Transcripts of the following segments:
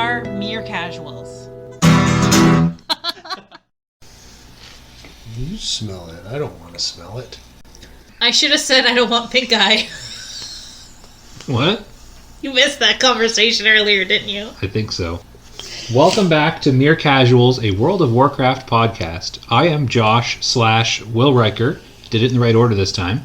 are mere casuals. You smell it. I don't want to smell it. I should have said I don't want pink eye. What? You missed that conversation earlier, didn't you? I think so. Welcome back to Mere Casuals, a World of Warcraft podcast. I am Josh/Will Riker. Did it in the right order this time.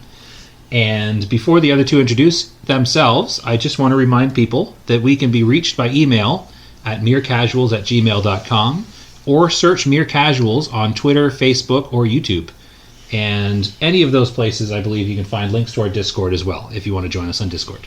And before the other two introduce themselves, I just want to remind people that we can be reached by email at merecasuals@gmail.com or search Mere Casuals on Twitter, Facebook, or YouTube. And any of those places, I believe you can find links to our Discord as well, if you want to join us on Discord.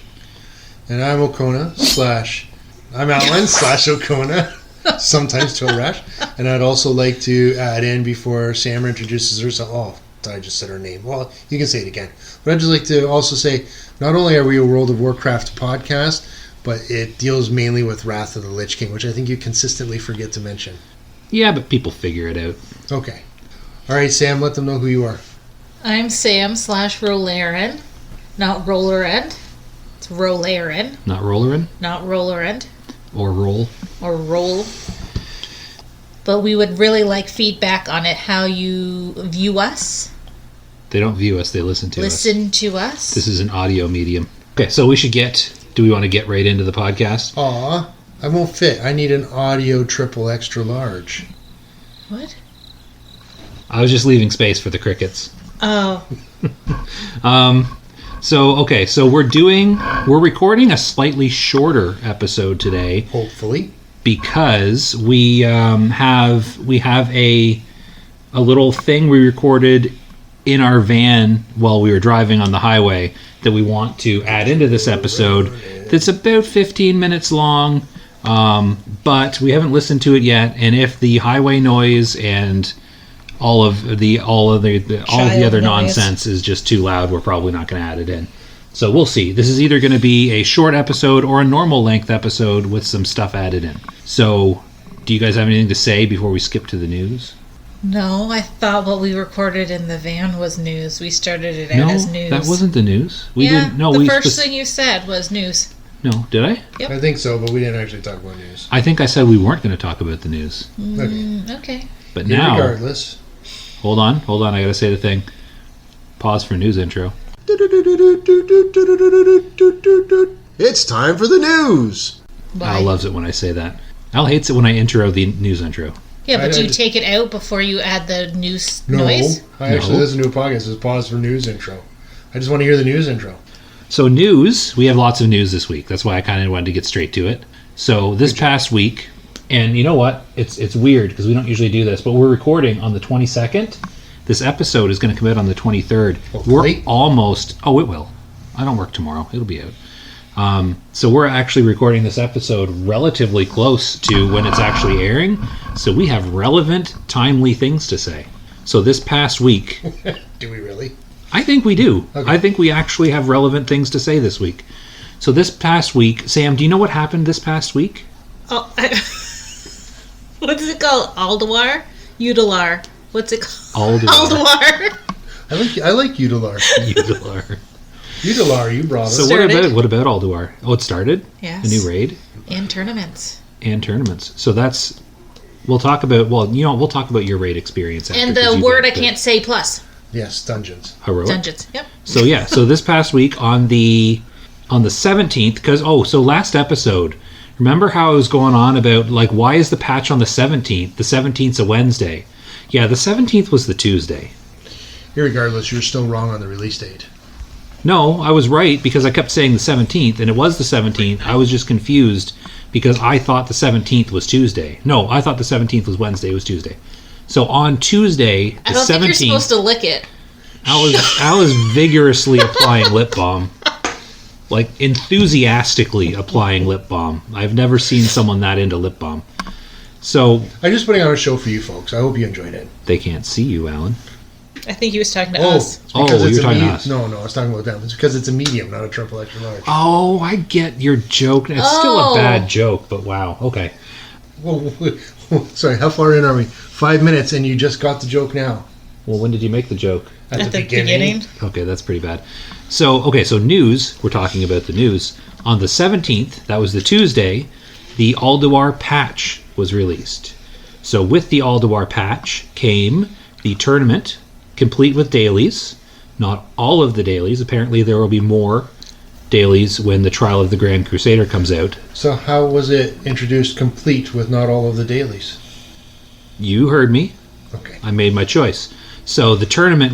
And I'm I'm Alan/Okona, sometimes Toe Rash. And I'd also like to add in before Sam introduces herself. Oh, I just said her name. Well, you can say it again. But I'd just like to also say, not only are we a World of Warcraft podcast, but it deals mainly with Wrath of the Lich King, which I think you consistently forget to mention. Yeah, but people figure it out. Okay. All right, Sam, let them know who you are. I'm Sam/Rollerin. Not Rollerend. It's Rollerin. Not Rollerin? Not Rollerend. Or Roll? Or Roll. But we would really like feedback on it, how you view us. They don't view us, they listen to us. Listen to us. This is an audio medium. Okay, so do we want to get right into the podcast? Aw, I won't fit. I need an audio triple extra large. What? I was just leaving space for the crickets. Oh. So we're recording a slightly shorter episode today. Hopefully. Because we have a little thing we recorded in our van while we were driving on the highway that we want to add into this episode. That's about 15 minutes long, but we haven't listened to it yet. And if the highway noise and all of the other nonsense is just too loud, we're probably not going to add it in. So we'll see. This is either going to be a short episode or a normal length episode with some stuff added in. So, do you guys have anything to say before we skip to the news? No, I thought what we recorded in the van was news. We started it out as news. No, that wasn't the news. The first thing you said was news. No, did I? Yep. I think so, but we didn't actually talk about news. I think I said we weren't going to talk about the news. Okay. But now... Regardless. Hold on, I got to say the thing. Pause for news intro. It's time for the news. Why? Al loves it when I say that. Al hates it when I intro the news intro. Yeah, but do you take it out before you add the news noise? I actually listen to a podcast. It's pause for news intro. I just want to hear the news intro. So news, we have lots of news this week. That's why I kind of wanted to get straight to it. So this past week, and you know what? It's weird because we don't usually do this, but we're recording on the 22nd. This episode is going to come out on the 23rd. Hopefully. We're almost... Oh, it will. I don't work tomorrow. It'll be out. So we're actually recording this episode relatively close to when it's actually airing. So we have relevant, timely things to say. So this past week... Do we really? I think we do. Okay. I think we actually have relevant things to say this week. So this past week... Sam, do you know what happened this past week? Oh, what's it called? Ulduar? Ulduar. What's it called? Ulduar. I like Ulduar. Ulduar. Ulduar, you brought us. So what about Ulduar? Oh, it started? Yes. A new raid? And tournaments. So that's... We'll talk about your raid experience after. And the word I can't say plus. Yes, dungeons. Heroic? Dungeons, yep. So yeah, so this past week on the 17th, because, so last episode, remember how I was going on about, like, why is the patch on the 17th? The 17th's a Wednesday. Yeah, the 17th was the Tuesday. Irregardless, you're still wrong on the release date. No, I was right because I kept saying the 17th, and it was the 17th. I was just confused because I thought the 17th was Tuesday. No, I thought the 17th was Wednesday. It was Tuesday. So on Tuesday, the 17th... I don't think you're supposed to lick it. I was vigorously applying lip balm. Like, enthusiastically applying lip balm. I've never seen someone that into lip balm. So... I'm just putting on a show for you folks. I hope you enjoyed it. They can't see you, Alan. I think he was talking to us. Oh, you're talking to us. No, I was talking about them. It's because it's a medium, not a triple extra large. Oh, I get your joke. It's still a bad joke, but wow. Okay. Whoa, sorry, how far in are we? 5 minutes, and you just got the joke now. Well, when did you make the joke? At the beginning. Okay, that's pretty bad. So news. We're talking about the news. On the 17th, that was the Tuesday, the Ulduar patch was released. So with the Ulduar patch came the tournament, complete with dailies. Not all of the dailies. Apparently there will be more dailies when the Trial of the Grand Crusader comes out. So how was it introduced complete with not all of the dailies? You heard me. Okay. I made my choice. So the tournament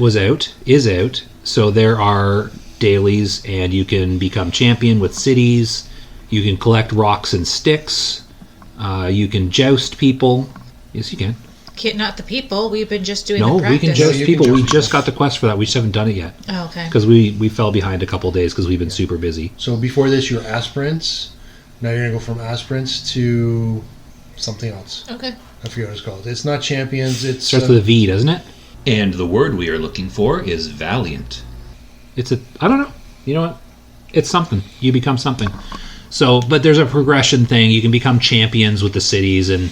is out. So there are dailies, and you can become champion with cities. You can collect rocks and sticks. You can joust people. Yes, you can. Not the people. We've been just doing No, the practice. we can joust you can people. joust We people. just got the quest for that. We just haven't done it yet. Oh, okay. Because we fell behind a couple days because we've been super busy. So before this, you were aspirants. Now you're going to go from aspirants to something else. Okay. I forget what it's called. It's not champions. It's Starts with a V, doesn't it? And the word we are looking for is valiant. I don't know. You know what? It's something. You become something. So, but there's a progression thing. You can become champions with the cities, and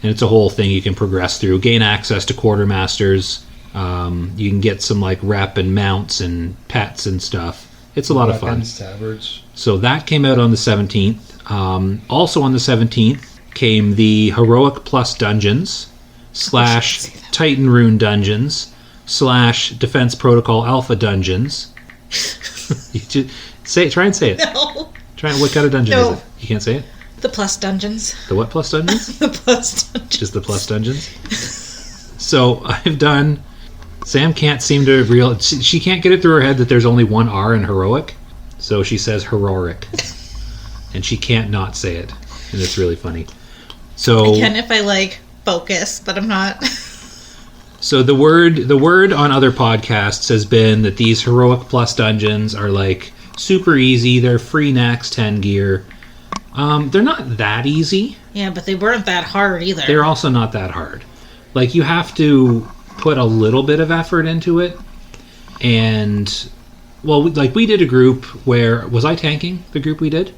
it's a whole thing you can progress through. Gain access to quartermasters. You can get some like rep and mounts and pets and stuff. It's a lot of fun. weapons, tabards. So that came out on the 17th. Also on the 17th came the Heroic Plus Dungeons / Titan Rune Dungeons / Defense Protocol Alpha Dungeons. You just try and say it. No. What kind of dungeon No. is it? You can't say it? The plus dungeons. The what plus dungeons? The plus dungeons. Just the plus dungeons? So I've done... Sam can't seem to realize... She can't get it through her head that there's only one R in heroic. So she says heroic. And she can't not say it. And it's really funny. So... I can if I focus, but I'm not. So the word on other podcasts has been that these heroic plus dungeons are super easy. They're free next 10 gear. They're not that easy. Yeah, but they weren't that hard either. They're also not that hard. You have to put a little bit of effort into it. And we did a group where was I tanking the group we did?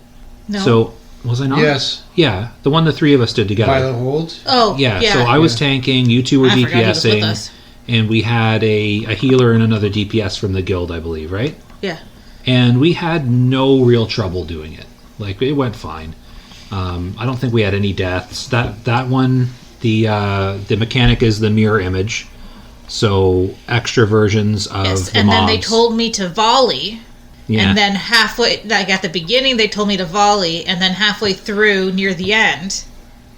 No. So was I not? Yes. Yeah, the one the three of us did together. Violet Hold. Oh, Yeah, so I was tanking, you two were I forgot he was with DPSing, us. and we had a healer and another DPS from the guild, I believe, right? Yeah. And we had no real trouble doing it. It went fine. I don't think we had any deaths. That one, the mechanic is the mirror image, so extra versions of Yes, the and mobs. then they told me to volley. Yeah. And then halfway, at the beginning, they told me to volley, and then halfway through, near the end,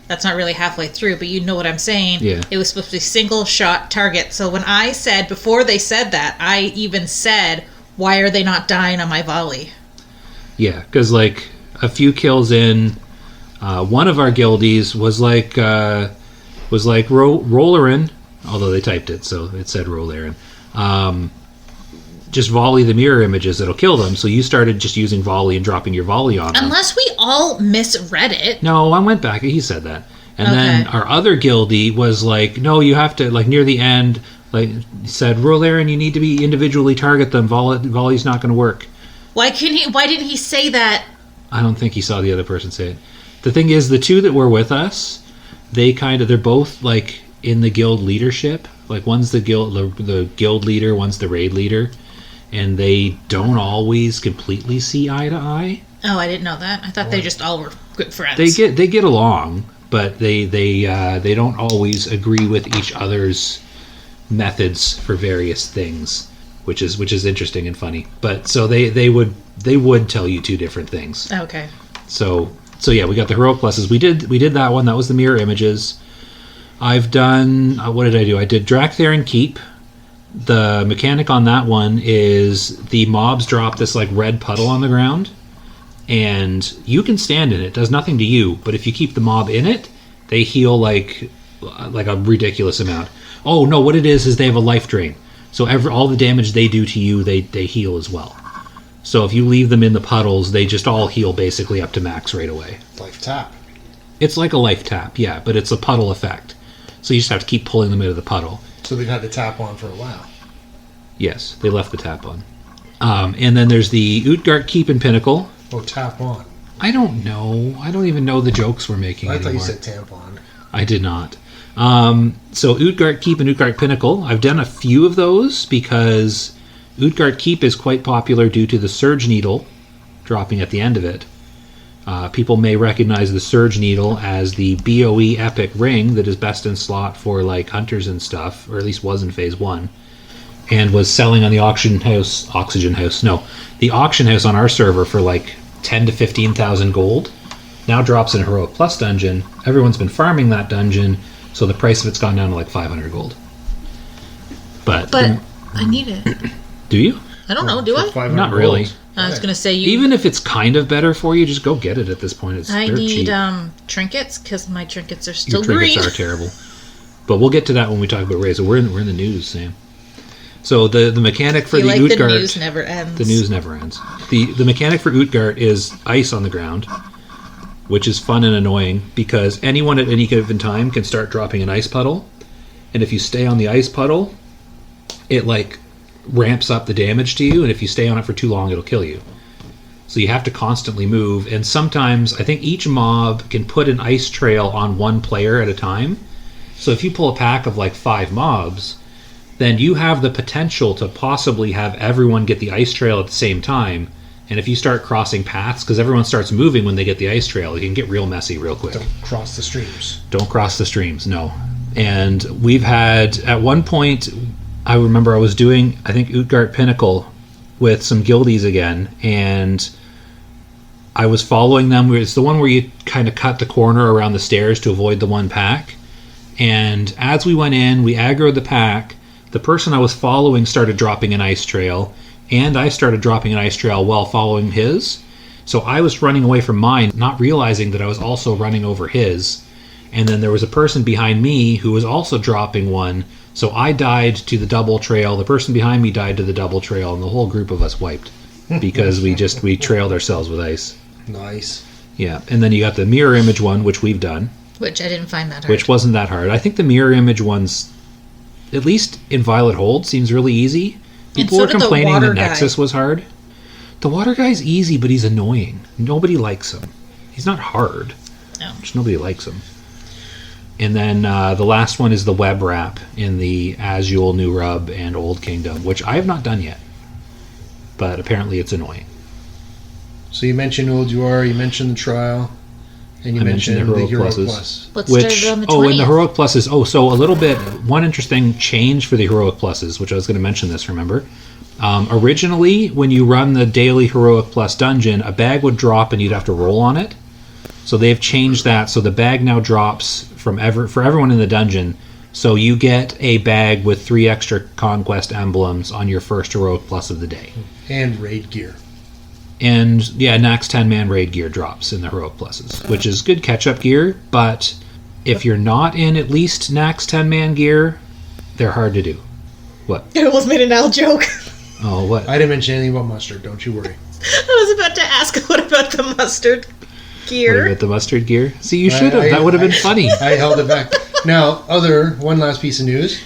that's not really halfway through, but you know what I'm saying. Yeah. It was supposed to be single shot target. So when I said, before they said that, I even said, why are they not dying on my volley? Yeah, because a few kills in, one of our guildies was Rollerin, although they typed it, so it said Rollerin. Just volley the mirror images that'll kill them. So you started just using volley and dropping your volley on them. Unless we all misread it. No, I went back. He said that. And then Okay. our other guildie was no, you have to, near the end, said, Rollerin, you need to be individually target them. Volley's not going to work. Why didn't he say that? I don't think he saw the other person say it. The thing is, the two that were with us, they're both in the guild leadership. One's the guild leader, one's the raid leader, and they don't always completely see eye to eye. Oh, I didn't know that. I thought they just all were good friends. They get along, but they don't always agree with each other's methods for various things, which is interesting and funny. But so they would tell you two different things. Okay. So yeah, we got the heroic pluses. We did that one. That was the mirror images. I've done what did I do? I did Draktherin Keep. The mechanic on that one is the mobs drop this red puddle on the ground, and you can stand in it. It does nothing to you, but if you keep the mob in it, they heal like a ridiculous amount. Oh no, what it is they have a life drain. So all the damage they do to you, they heal as well. So if you leave them in the puddles, they just all heal basically up to max right away. Life tap. It's like a life tap, yeah, but it's a puddle effect. So you just have to keep pulling them into the puddle. So they've had the tap on for a while. Yes, they left the tap on. And then there's the Utgard Keep and Pinnacle. Oh, tap on. I don't know. I don't even know the jokes we're making I anymore. thought you said tampon. I did not. So Utgard Keep and Utgard Pinnacle, I've done a few of those because Utgard Keep is quite popular due to the Surge Needle dropping at the end of it. People may recognize the Surge Needle as the BOE Epic ring that is best in slot for like hunters and stuff, or at least was in Phase 1, and was selling on the auction house the auction house on our server for like 10 to 15,000 gold. Now drops in a Heroic Plus dungeon. Everyone's been farming that dungeon, so the price of it's gone down to like 500 gold. But I need it. do you? I don't know. Do I? 500 Not really. gold. I was gonna say you. Even if it's kind of better for you, just go get it at this point. It's I dirt need cheap. trinkets because my trinkets are still Your trinkets green. are terrible. But we'll get to that when we talk about Razor. We're in the news, Sam. So the mechanic for the the Utgard... news never ends. The news never ends. The mechanic for Utgard is ice on the ground, which is fun and annoying because anyone at any given time can start dropping an ice puddle, and if you stay on the ice puddle, it like ramps up the damage to you, and if you stay on it for too long, it'll kill you. So you have to constantly move, and sometimes I think each mob can put an ice trail on one player at a time. So if you pull a pack of like 5 mobs, then you have the potential to possibly have everyone get the ice trail at the same time. And if you start crossing paths, because everyone starts moving when they get the ice trail, it can get real messy real quick. Don't cross the streams. Don't cross the streams, no. And we've had, at one point, I remember I was doing, I think, Utgard Pinnacle with some guildies again, and I was following them. It's the one where you kind of cut the corner around the stairs to avoid the one pack. And as we went in, we aggroed the pack. The person I was following started dropping an ice trail, and I started dropping an ice trail while following his. So I was running away from mine, not realizing that I was also running over his. And then there was a person behind me who was also dropping one. So I died to the double trail, the person behind me died to the double trail, and the whole group of us wiped because we trailed ourselves with ice. Nice. Yeah, and then you got the mirror image one, which we've done, Which I didn't find that hard. which wasn't that hard. I think the mirror image ones, at least in Violet Hold, seems really easy. People so were did the complaining water the guy. Nexus was hard. The water guy's easy, but he's annoying. Nobody likes him. He's not hard. No. Just nobody likes him. And then the last one is the web wrap in the Azul, New Rub, and Old Kingdom, which I have not done yet. But apparently it's annoying. So you mentioned Ulduar, you mentioned the trial, and you I mentioned mentioned the the Heroic Hero Pluses. Plus. Let's Which, start it on the 20th. and the Heroic Pluses. So a little bit, one interesting change for the Heroic Pluses, which I was going to mention this, remember? Originally, when you run the daily Heroic Plus dungeon, a bag would drop and you'd have to roll on it. So they've changed that, so the bag now drops for everyone in the dungeon. So you get a bag with 3 extra Conquest emblems on your first Heroic Plus of the day. And raid gear. And yeah, Nax 10-man raid gear drops in the Heroic Pluses, which is good catch-up gear, but if you're not in at least Nax 10-man gear, they're hard to do. What? I almost made an Al joke. Oh, what? I didn't mention anything about mustard, don't you worry. I was about to ask, what about the mustard What gear? about the mustard gear? See, you should have. That would have been funny. I held it back. Now, one last piece of news,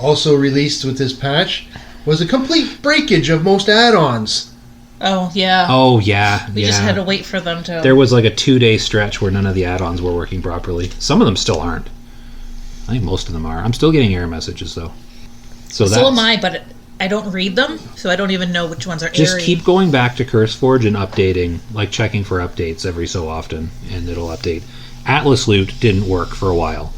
also released with this patch, was a complete breakage of most add-ons. Oh, yeah. Oh, yeah. We just had to wait for them to... There was like a 2-day stretch where none of the add-ons were working properly. Some of them still aren't. I think most of them are. I'm still getting error messages, though. So am I, but I don't read them, so I don't even know which ones are Just airy. keep going back to CurseForge and updating, like checking for updates every so often, and it'll update. Atlas Loot didn't work for a while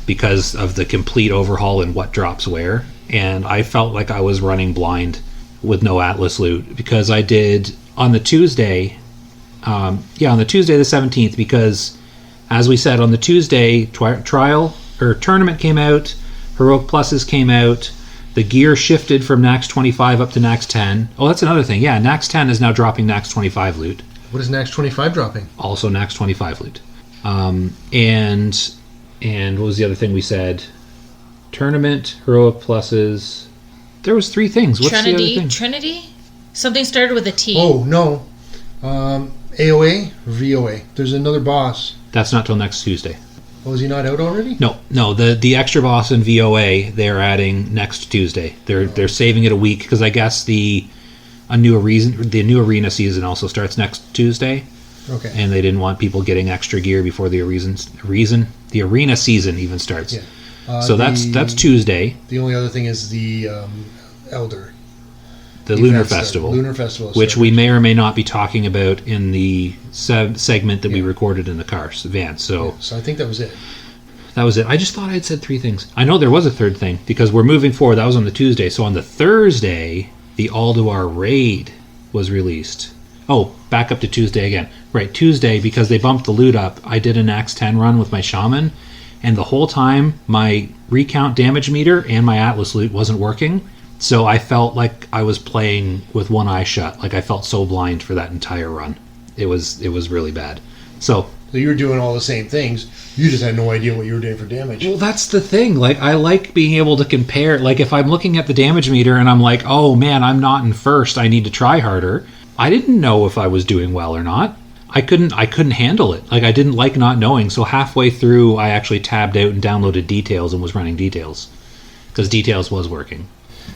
because of the complete overhaul in what drops where, and I felt like I was running blind with no Atlas Loot because I did on the Tuesday, on the Tuesday the 17th, because as we said, on the Tuesday, trial or tournament came out, Heroic Pluses came out. The gear shifted from Nax 25 up to Nax 10. Oh, that's another thing. Yeah, Nax 10 is now dropping Nax 25 loot. What is Nax 25 dropping? Also Nax 25 loot. And what was the other thing we said? Tournament, Heroic Pluses. There was 3 things. What's the other thing? Trinity? Something started with a T. Oh, no. AOA, VOA. There's another boss. That's not till next Tuesday. Oh, is he not out already? No. The extra boss in VOA they're adding next Tuesday. They're saving it a week because I guess the new arena season also starts next Tuesday. Okay. And they didn't want people getting extra gear before the arena season even starts. Yeah. So that's Tuesday. The only other thing is the Elder. the Lunar events, Festival. Lunar Festival. Which we may or may not be talking about in the segment that we recorded in the car van. So I think that was it. That was it. I just thought I'd said 3 things. I know there was a third thing because we're moving forward. That was on the Tuesday. So on the Thursday, the Ulduar raid was released. Oh, back up to Tuesday again. Right, Tuesday, because they bumped the loot up, I did an Axe 10 run with my Shaman, and the whole time my recount damage meter and my Atlas loot wasn't working. So I felt like I was playing with one eye shut. Like I felt so blind for that entire run. It was really bad. So you were doing all the same things. You just had no idea what you were doing for damage. Well, that's the thing. Like, I like being able to compare. Like, if I'm looking at the damage meter and I'm like, oh man, I'm not in first, I need to try harder. I didn't know if I was doing well or not. I couldn't handle it. Like, I didn't like not knowing. So halfway through, I actually tabbed out and downloaded details and was running details because details was working.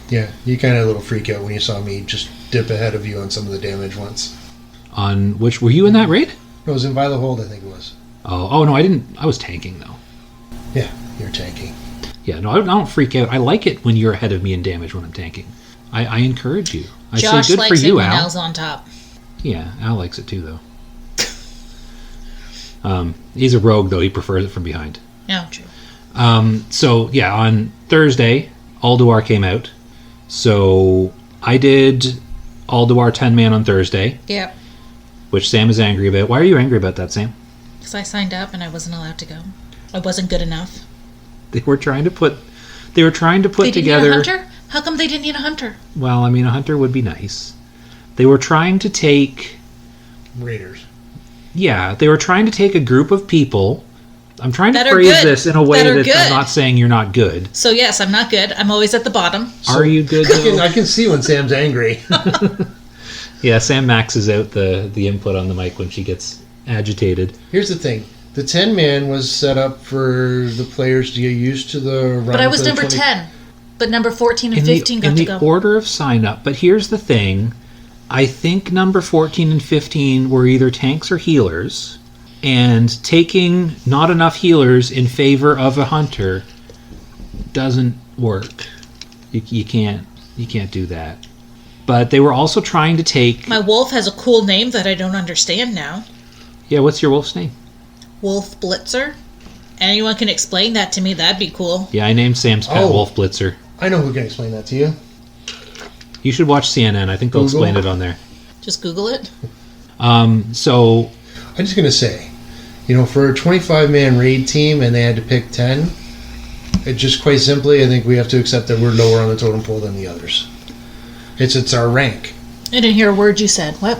Yeah, you kind of had a little freak out when you saw me just dip ahead of you on some of the damage once. On which were you in that raid? No, it was in Violet Hold, I think it was. Oh no, I didn't. I was tanking though. Yeah, you're tanking. Yeah, no, I don't freak out. I like it when you're ahead of me in damage when I'm tanking. I encourage you. I Josh say good likes for you, it when Al. Al's on top. Yeah, Al likes it too, though. He's a rogue, though. He prefers it from behind. No, true. So, yeah, on Thursday, Ulduar came out. So, I did Ulduar 10-man on Thursday, Yep. which Sam is angry about. Why are you angry about that, Sam? Because I signed up and I wasn't allowed to go. I wasn't good enough. They were trying to put together... They didn't need a hunter? How come they didn't need a hunter? Well, I mean, a hunter would be nice. They were trying to take... Raiders. Yeah, they were trying to take a group of people. I'm trying to That are phrase good. this in a way That are that good. I'm not saying you're not good. So yes, I'm not good. I'm always at the bottom. Are you good, though? I can see when Sam's angry. Yeah, Sam maxes out the input on the mic when she gets agitated. Here's the thing. The 10-man was set up for the players to get used to the run. But I was for the number 20 10. But number 14 and In 15 got to the go. order of sign up. But here's the thing. I think number 14 and 15 were either tanks or healers. And taking not enough healers in favor of a hunter doesn't work. You can't do that. But they were also trying to take... My wolf has a cool name that I don't understand now. Yeah, what's your wolf's name? Wolf Blitzer. Anyone can explain that to me, that'd be cool. Yeah, I named Sam's pet Wolf Blitzer. I know who can explain that to you. You should watch CNN. I think they'll Google? explain it on there. Just Google it. So... I'm just going to say, for a 25-man raid team and they had to pick 10, it just quite simply, I think we have to accept that we're lower on the totem pole than the others. It's our rank. I didn't hear a word you said. What?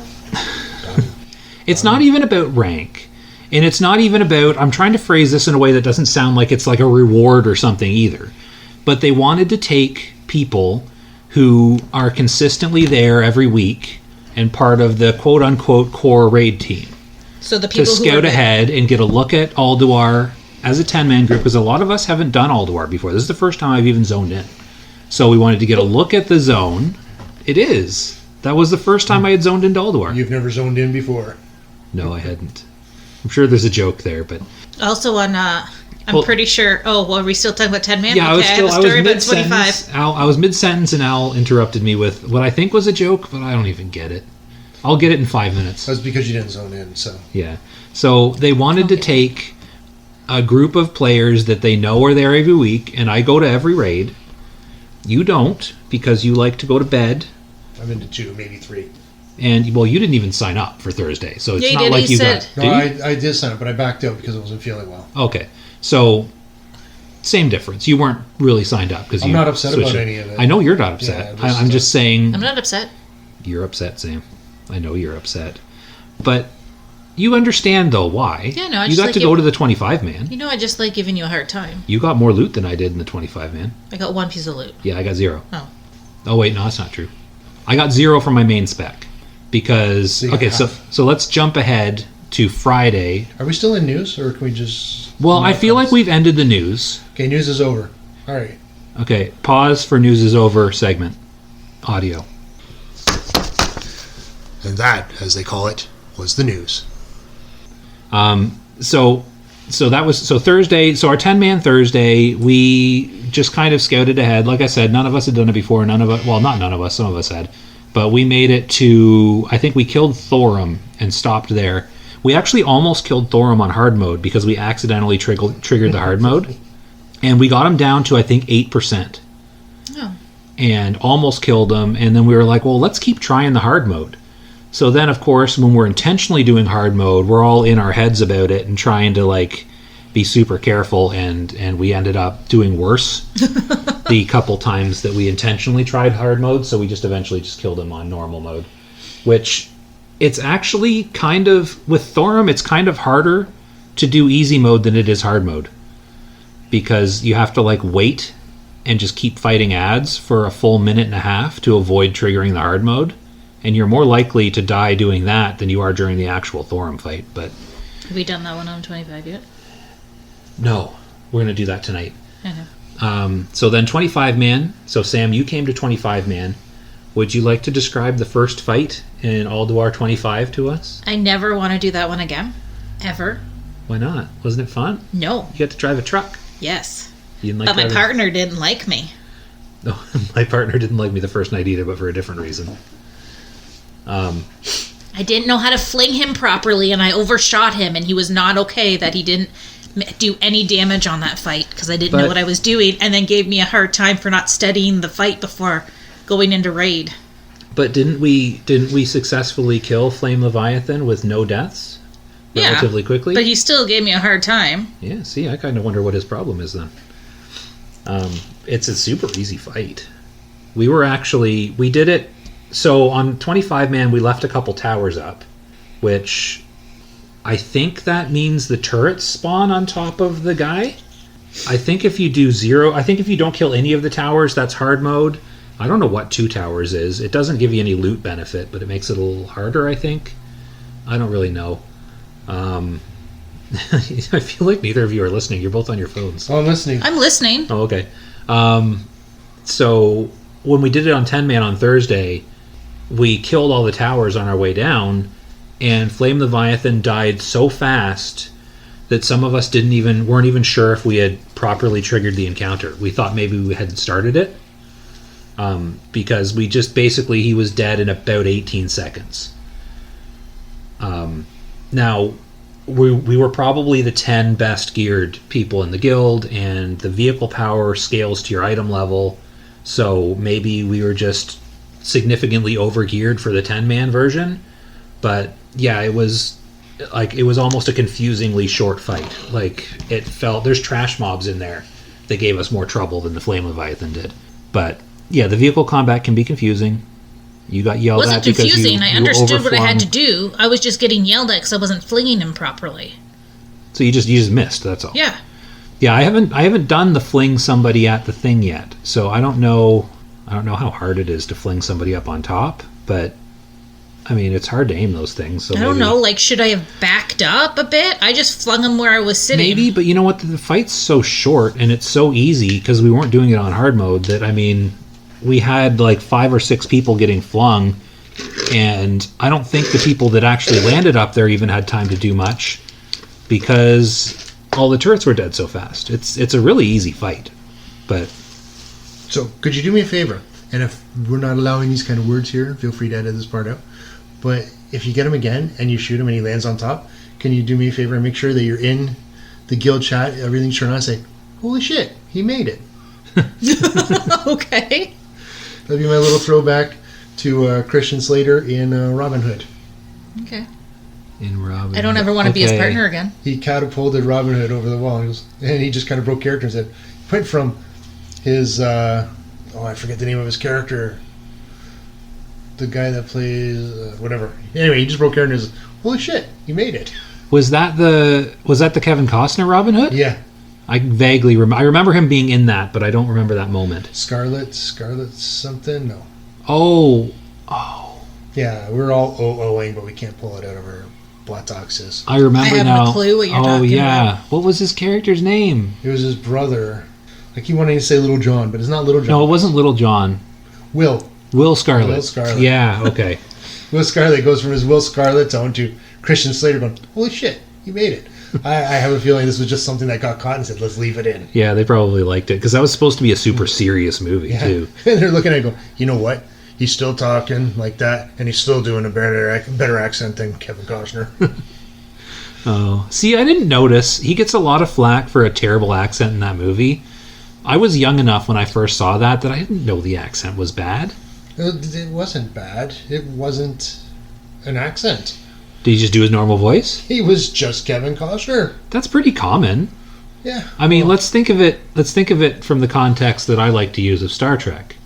It's not even about rank. And it's not even about... I'm trying to phrase this in a way that doesn't sound like it's like a reward or something either. But they wanted to take people who are consistently there every week and part of the quote-unquote core raid team. So the people to who scout are ahead and get a look at Ulduar as a 10-man group, because a lot of us haven't done Ulduar before. This is the first time I've even zoned in. So we wanted to get a look at the zone. It is. That was the first time I had zoned into Ulduar. You've never zoned in before. No, I hadn't. I'm sure there's a joke there, but... Also on, I'm pretty sure... Oh, well, are we still talking about 10 man? Yeah, okay, I have a story about 25. mid-sentence. I was mid-sentence and Al interrupted me with what I think was a joke, but I don't even get it. I'll get it in 5 minutes. That's because you didn't zone in, so... Yeah. So they wanted to take a group of players that they know are there every week, and I go to every raid. You don't, because you like to go to bed. I'm into 2, maybe 3. And, well, you didn't even sign up for Thursday, so it's Yeah, he not did. like He you said- got... No, Did you? I did sign up, but I backed out because I wasn't feeling well. Okay. So, same difference. You weren't really signed up because I'm you not upset switched about it. any of it. I know you're not upset. Yeah, I'm just saying... I'm not upset. You're upset, Sam. I know you're upset. But you understand, though, why. Yeah, no, I You just got like to it- go to the 25-man. You know, I just like giving you a hard time. You got more loot than I did in the 25-man. I got one piece of loot. Yeah, I got 0. Oh. Oh, wait, no, that's not true. I got 0 from my main spec. Because... So you got Okay, half. so let's jump ahead to Friday. Are we still in news, or can we just... Well, I feel like we've ended the news. Okay, news is over. All right. Okay, pause for news is over segment. Audio. And that, as they call it, was the news. So that was Thursday. So our 10-man Thursday, we just kind of scouted ahead. Like I said, none of us had done it before. Not none of us. Some of us had. But we made it to, I think we killed Thorum and stopped there. We actually almost killed Thorum on hard mode because we accidentally triggered the hard mode. And we got him down to, I think, 8%. Oh. And almost killed him. And then we were like, well, let's keep trying the hard mode. So then, of course, when we're intentionally doing hard mode, we're all in our heads about it and trying to, like, be super careful. And we ended up doing worse the couple times that we intentionally tried hard mode. So we just eventually just killed him on normal mode. Which, it's actually kind of, with Thorum, it's kind of harder to do easy mode than it is hard mode. Because you have to, like, wait and just keep fighting ads for a full minute and a half to avoid triggering the hard mode. And you're more likely to die doing that than you are during the actual Thorum fight. But Have we done that one on 25 yet? no, we're going to do that tonight. I know. So then 25 man. So Sam, you came to 25 man. Would you like to describe the first fight in Ulduar 25 to us? I never want to do that one again. Ever. Why not? Wasn't it fun? No. You got to drive a truck. Yes. You didn't like But my driving- partner didn't like me. No, my partner didn't like me the first night either, but for a different reason. I didn't know how to fling him properly, and I overshot him, and he was not okay that he didn't do any damage on that fight because I didn't know But- what I was doing, and then gave me a hard time for not studying the fight before going into raid. But didn't we successfully kill Flame Leviathan with no deaths relatively quickly? But he still gave me a hard time. Yeah, see, I kind of wonder what his problem is then. It's a super easy fight. We did it. So on 25 man, we left a couple towers up, which I think that means the turrets spawn on top of the guy. I think if you do if you don't kill any of the towers, that's hard mode. I don't know what 2 towers is. It doesn't give you any loot benefit, but it makes it a little harder, I think. I don't really know. I feel like neither of you are listening. You're both on your phones. Oh, I'm listening. I'm listening. Oh, okay. So when we did it on 10 man on Thursday, we killed all the towers on our way down, and Flame Leviathan died so fast that some of us weren't even sure if we had properly triggered the encounter. We thought maybe we hadn't started it, because we just basically, he was dead in about 18 seconds. Now, we were probably the 10 best geared people in the guild, and the vehicle power scales to your item level, so maybe we were just significantly overgeared for the 10-man version. But yeah, it was almost a confusingly short fight. Like, it felt, there's trash mobs in there that gave us more trouble than the Flame Leviathan did. But yeah, the vehicle combat can be confusing. You got yelled It wasn't at because confusing. I you understood what I had overflung. to do. I was just getting yelled at because I wasn't flinging him properly. So you just missed, that's all. Yeah. Yeah, I haven't done the fling somebody at the thing yet, so I don't know how hard it is to fling somebody up on top, but I mean, it's hard to aim those things. So I don't know, like, should I have backed up a bit? I just flung him where I was sitting. Maybe, but you know what? The fight's so short and it's so easy because we weren't doing it on hard mode that, I mean, we had like 5 or 6 people getting flung, and I don't think the people that actually landed up there even had time to do much because all the turrets were dead so fast. It's a really easy fight, but So, could you do me a favor? And if we're not allowing these kind of words here, feel free to edit this part out. But if you get him again and you shoot him and he lands on top, can you do me a favor and make sure that you're in the guild chat, everything's turned on, and say, holy shit, he made it. Okay. That'd be my little throwback to Christian Slater in Robin Hood. Okay. in Robin. I don't ever want to be his partner again. He catapulted Robin Hood over the wall, and he just kind of broke character and said, went from his, I forget the name of his character, the guy that plays, whatever. Anyway, he just broke character and says, holy shit, he made it. Was that the Kevin Costner Robin Hood? Yeah. I vaguely remember. I remember him being in that, but I don't remember that moment. Scarlet something? No. Oh. Yeah, we're all OOing, but we can't pull it out of our buttocks. I remember I haven't now. a clue what you're oh talking yeah. about. What was his character's name? It was his brother. I keep wanting to say Little John, but it's not Little John. No, it wasn't Little John. Will Scarlet. Will Scarlet. Yeah. Okay. Will Scarlet goes from his Will Scarlet tone to Christian Slater going, holy shit, he made it. I have a feeling this was just something that got caught and said, let's leave it in. Yeah, they probably liked it because that was supposed to be a super serious movie Yeah. too. And they're looking at it going, you know what? he's still talking like that, and he's still doing a better accent than Kevin Costner. Oh, see, I didn't notice. He gets a lot of flack for a terrible accent in that movie. I was young enough when I first saw that I didn't know the accent was bad. It wasn't bad. It wasn't an accent. Did he just do his normal voice? He was just Kevin Costner. That's pretty common. Yeah. I mean, let's think of it from the context that I like to use of Star Trek.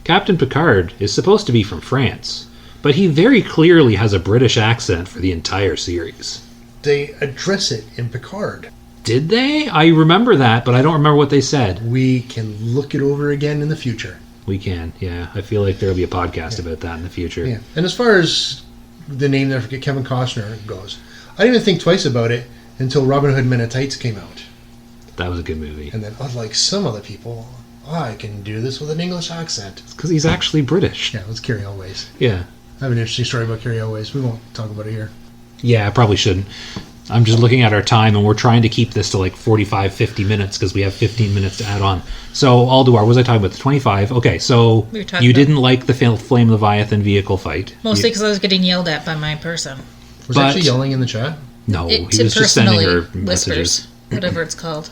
Captain Picard is supposed to be from France, but he very clearly has a British accent for the entire series. They address it in Picard. Did they? I remember that, but I don't remember what they said. We can look it over again in the future. We can, yeah. I feel like there'll be a podcast about that in the future. Yeah. And as far as the name that Kevin Costner goes, I didn't even think twice about it until Robin Hood Men in Tights came out. That was a good movie. And then, unlike some other people, I can do this with an English accent. It's because he's actually British. Yeah, let's Carrie Elways. Yeah. I have an interesting story about Carrie Elways. We won't talk about it here. Yeah, I probably shouldn't. I'm just looking at our time, and we're trying to keep this to like 45, 50 minutes because we have 15 minutes to add on. So, Ulduar, what was I talking about? The 25? Okay, so you didn't like the Flame Leviathan vehicle fight. Mostly because I was getting yelled at by my person. Was he actually yelling in the chat? No, It he was just sending her whispers, messages. whatever it's called.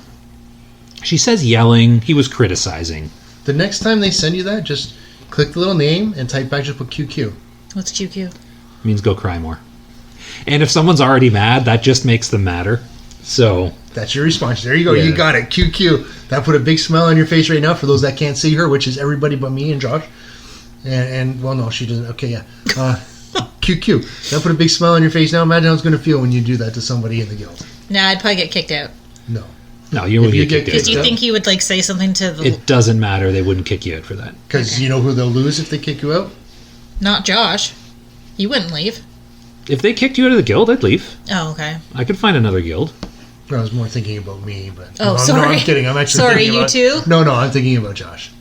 She says yelling. He was criticizing. The next time they send you that, just click the little name and type back, just put QQ. What's QQ? Means go cry more. And if someone's already mad, that just makes them madder. So That's your response. There you go. Yeah. You got it. QQ. That put a big smile on your face right now for those that can't see her, which is everybody but me and Josh. And well, no, she doesn't. Okay, yeah. QQ. That put a big smile on your face now. Imagine how it's going to feel when you do that to somebody in the guild. Nah, I'd probably get kicked out. No. you wouldn't you get get kicked Because out. you think he would like say something to the It doesn't matter. They wouldn't kick you out for that. Because you know who they'll lose if they kick you out? not Josh. He wouldn't leave. If they kicked you out of the guild, I'd leave. Oh, okay. I could find another guild. I was more thinking about me, but Oh, no, sorry. No, I'm kidding. I'm actually Sorry, thinking you about, too? No, I'm thinking about Josh.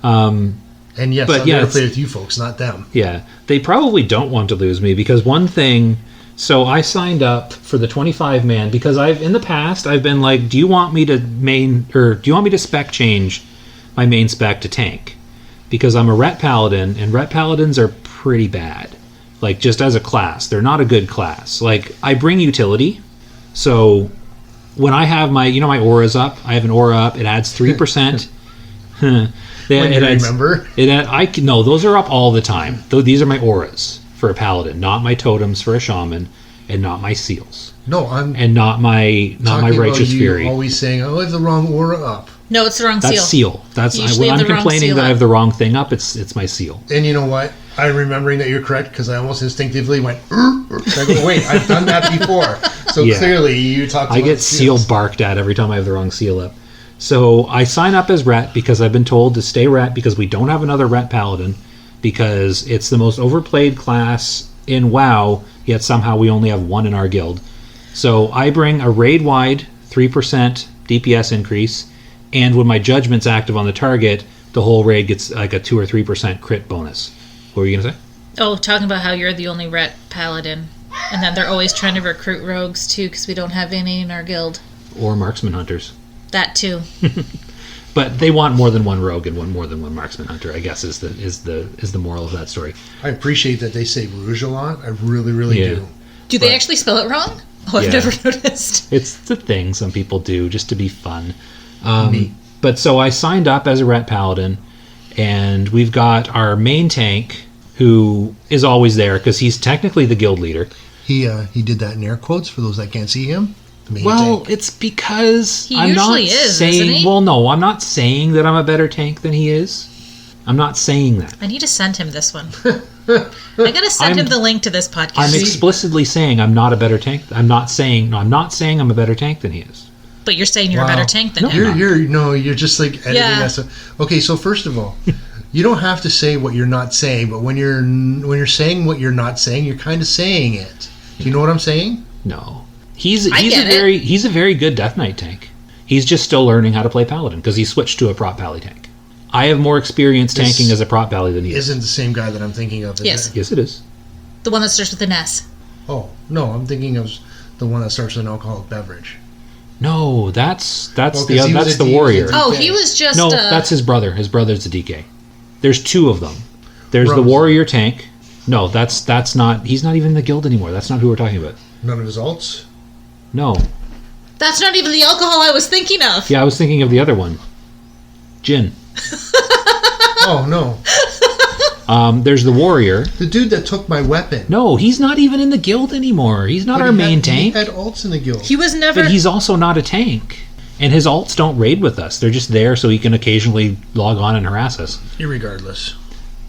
And yes, but I'm yeah, going to it's- play with you folks, not them. Yeah, they probably don't want to lose me because one thing. So I signed up for the 25 man because in the past I've been like, do you want me to spec change my main spec to tank? Because I'm a Ret Paladin and Ret Paladins are pretty bad. Like just as a class, they're not a good class. Like I bring utility, so when I have my my auras up, I have an aura up. It adds 3%. When you remember. No, those are up all the time. Though these are my auras for a paladin, not my totems for a shaman, and not my seals, No, I'm and not my talking righteous about you fury. always saying, oh, I have the wrong aura up. No, it's the wrong That's seal. seal. That's You usually when have I'm the wrong complaining seal that I up. have the wrong thing up. It's my seal. And you know what? I'm remembering that you're correct because I almost instinctively went, I go, wait, I've done that before. So Yeah. clearly you talked about I get seal seals. barked at every time I have the wrong seal up. So I sign up as Ret because I've been told to stay Ret because we don't have another Ret Paladin because it's the most overplayed class in WoW, yet somehow we only have one in our guild. So I bring a raid-wide 3% DPS increase, and when my judgment's active on the target, the whole raid gets like a 2 or 3% crit bonus. What were you going to say? Oh, talking about how you're the only Ret Paladin. And that they're always trying to recruit rogues too because we don't have any in our guild. Or marksman hunters. That too. But they want more than one rogue and more than one marksman hunter, I guess is the moral of that story. I appreciate that they say rouge a lot. I really, really Yeah. do. Do they actually spell it wrong? Oh, I've Yeah. never noticed. It's the thing some people do just to be fun. Me. But so I signed up as a Ret Paladin, and we've got our main tank who is always there because he's technically the guild leader. He did that in air quotes for those that can't see him. The main Well, tank. it's because He I'm not usually is, saying. isn't he? Well, no, I'm not saying that I'm a better tank than he is. I'm not saying that. I need to send him this one. I gotta send him the link to this podcast. I'm explicitly saying I'm not a better tank. I'm not saying I'm a better tank than he is. But you're saying you're a Wow. better tank than No, him. You're just like editing Yeah. that stuff. Okay, so first of all, you don't have to say what you're not saying, but when you're saying what you're not saying, you're kind of saying it. Do you know what I'm saying? No, he's I get it. he's a very good Death Knight tank. He's just still learning how to play Paladin because he switched to a prop pally tank. I have more experience This tanking as a prop pally than he is. Isn't the same guy that I'm thinking of? Is Yes. it? Yes, it is. The one that starts with an S. Oh no, I'm thinking of the one that starts with an alcoholic beverage. No, that's Well, 'cause he was that's a the D- warrior. he was a Oh, he was just. No, that's his brother. His brother's the DK. There's two of them. There's the Rumsey. warrior tank. No, that's not. He's not even in the guild anymore. That's not who we're talking about. None of his alts? No. That's not even the alcohol I was thinking of. Yeah, I was thinking of the other one. Gin. Oh, no. There's the warrior. The dude that took my weapon. No, he's not even in the guild anymore. He's not But our he main had, tank. He had alts in the guild. He was never. But he's also not a tank. And his alts don't raid with us. They're just there so he can occasionally log on and harass us. Irregardless.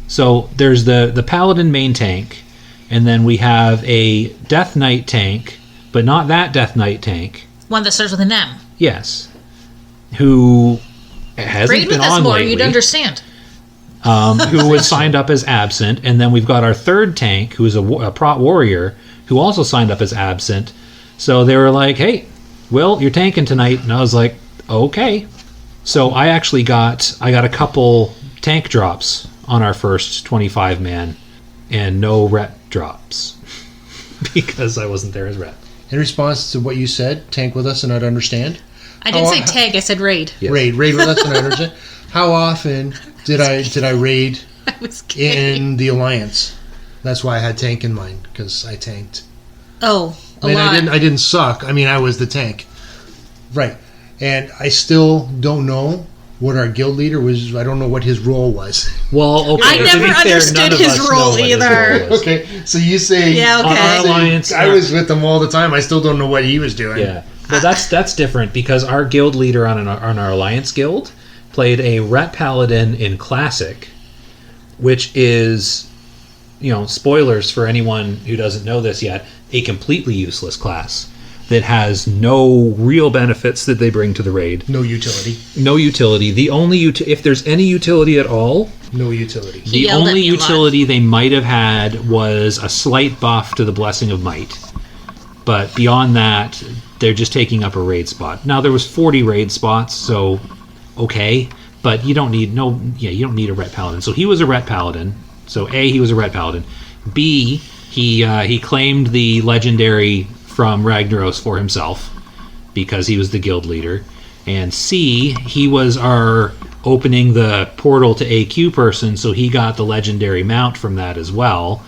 So there's the paladin main tank, and then we have a death knight tank, but not that death knight tank. One that starts with an M. Yes. Who hasn't Raid been with us on more, lately. you'd understand. Who was signed up as absent, and then we've got our third tank, who is a prot warrior, who also signed up as absent. So they were like, "Hey, Will, you're tanking tonight," and I was like, "Okay." So I actually got a couple tank drops on our first 25 man, and no ret drops because I wasn't there as ret. In response to what you said, tank with us and I'd understand. I didn't Oh, say tag, I said raid. Yes. Raid with us and I'd understand. How often did I raid I was kidding. in the Alliance? That's why I had tank in mind, because I tanked. Oh, a And lot. I didn't suck. I mean, I was the tank. Right. And I still don't know what our guild leader was. I don't know what his role was. Well, okay. I to never be fair, understood none of his us role know what his either. role was. Okay, so you say Yeah, okay. On our alliance, I was with him all the time. I still don't know what he was doing. Yeah, well, that's different because our guild leader on our alliance guild played a ret paladin in classic, which is, spoilers for anyone who doesn't know this yet, a completely useless class that has no real benefits that they bring to the raid. No utility. No utility. The only if there's any utility at all, No utility. He the yelled at only me a lot. utility they might have had was a slight buff to the Blessing of Might. But beyond that, they're just taking up a raid spot. Now there was 40 raid spots, so okay, but you don't need you don't need a ret paladin. So he was a ret paladin. So A, he was a ret paladin. B, he claimed the legendary from Ragnaros for himself because he was the guild leader. And C, he was our opening the portal to AQ person, so he got the legendary mount from that as well,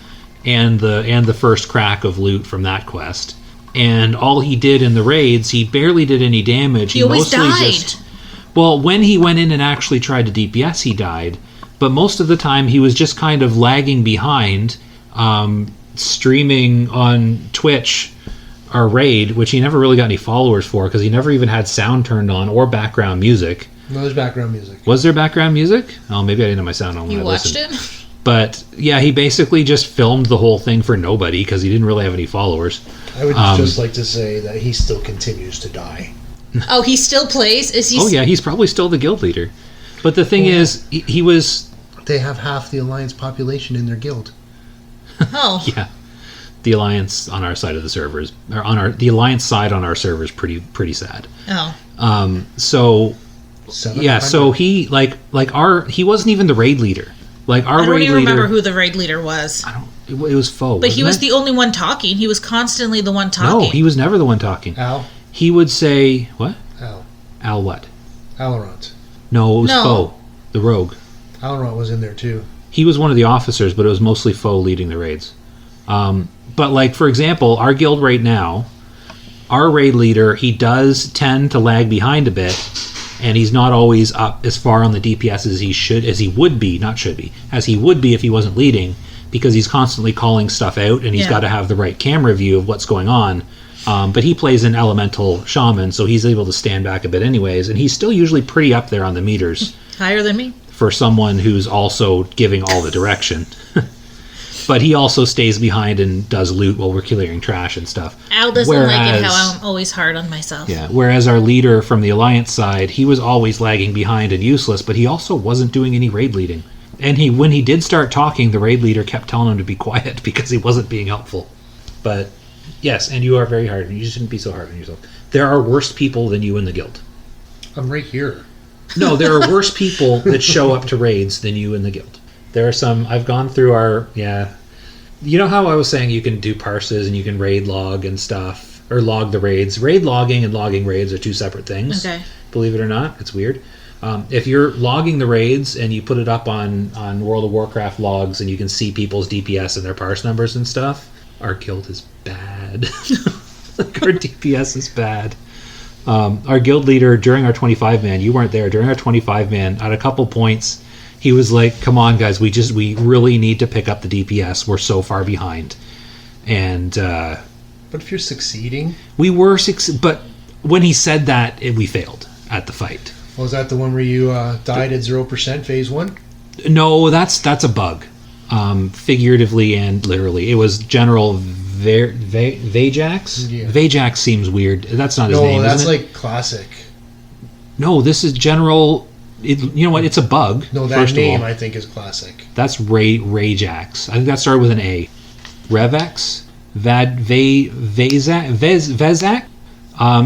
and the first crack of loot from that quest. And all he did in the raids, he barely did any damage. He always died. Well, when he went in and actually tried to DPS, he died. But most of the time, he was just kind of lagging behind, streaming on Twitch our raid, which he never really got any followers for because he never even had sound turned on or background music. No, there's background music. Was there background music? Oh, maybe I didn't have my sound on when You I watched listened. it? But yeah, he basically just filmed the whole thing for nobody because he didn't really have any followers. I would just like to say that he still continues to die. Oh, he still plays? Is he? Oh yeah, he's probably still the guild leader. But the thing is, he was They have half the Alliance population in their guild. Oh. yeah. The alliance on our side of the servers, or the alliance side on our servers, pretty sad. Oh. So 700? yeah, so he he wasn't even the raid leader. Like our I don't raid even leader. remember who the raid leader was. It was Foe. But he was wasn't the only one talking. He was constantly the one it? talking. No, he was never the one talking. Al? He would say what? Al. Al what? Alorant. No, it was No. Foe, the rogue. Alorant was in there too. He was one of the officers, but it was mostly Foe leading the raids. But like for example, our guild right now, our raid leader, he does tend to lag behind a bit, and he's not always up as far on the DPS as he would be if he wasn't leading, because he's constantly calling stuff out, and he's Yeah. got to have the right camera view of what's going on. But he plays an elemental shaman, so he's able to stand back a bit anyways, and he's still usually pretty up there on the meters Higher than me. for someone who's also giving all the direction. But he also stays behind and does loot while we're clearing trash and stuff. Al doesn't like it Whereas- how I'm always hard on myself. Yeah, whereas our leader from the Alliance side, he was always lagging behind and useless, but he also wasn't doing any raid leading. And when he did start talking, the raid leader kept telling him to be quiet because he wasn't being helpful. But yes, and you are very hard, and you shouldn't be so hard on yourself. There are worse people than you in the guild. I'm right here. No, there are worse people that show up to raids than you in the guild. There are some. I've gone through our You know how I was saying you can do parses and you can raid log and stuff, or log the raids. Raid logging and logging raids are two separate things. Okay. Believe it or not, it's weird. If you're logging the raids and you put it up on World of Warcraft logs and you can see people's DPS and their parse numbers and stuff, our guild is bad. Like, our DPS is bad. Our guild leader during our 25-man, you weren't there, during our 25-man, at a couple points, he was like, come on, guys, we really need to pick up the DPS. We're so far behind. And... but if you're succeeding... We were but when he said that, we failed at the fight. Was that the one where you died at 0% phase 1? No, that's a bug. Figuratively and literally. It was General Vajax? Yeah. Vajax seems weird. That's not his name, No, that's isn't it? like classic. No, this is General... you know what? It's a bug. No, that name I think is classic. That's Rajax. I think that started with an A. Revex? Vezak?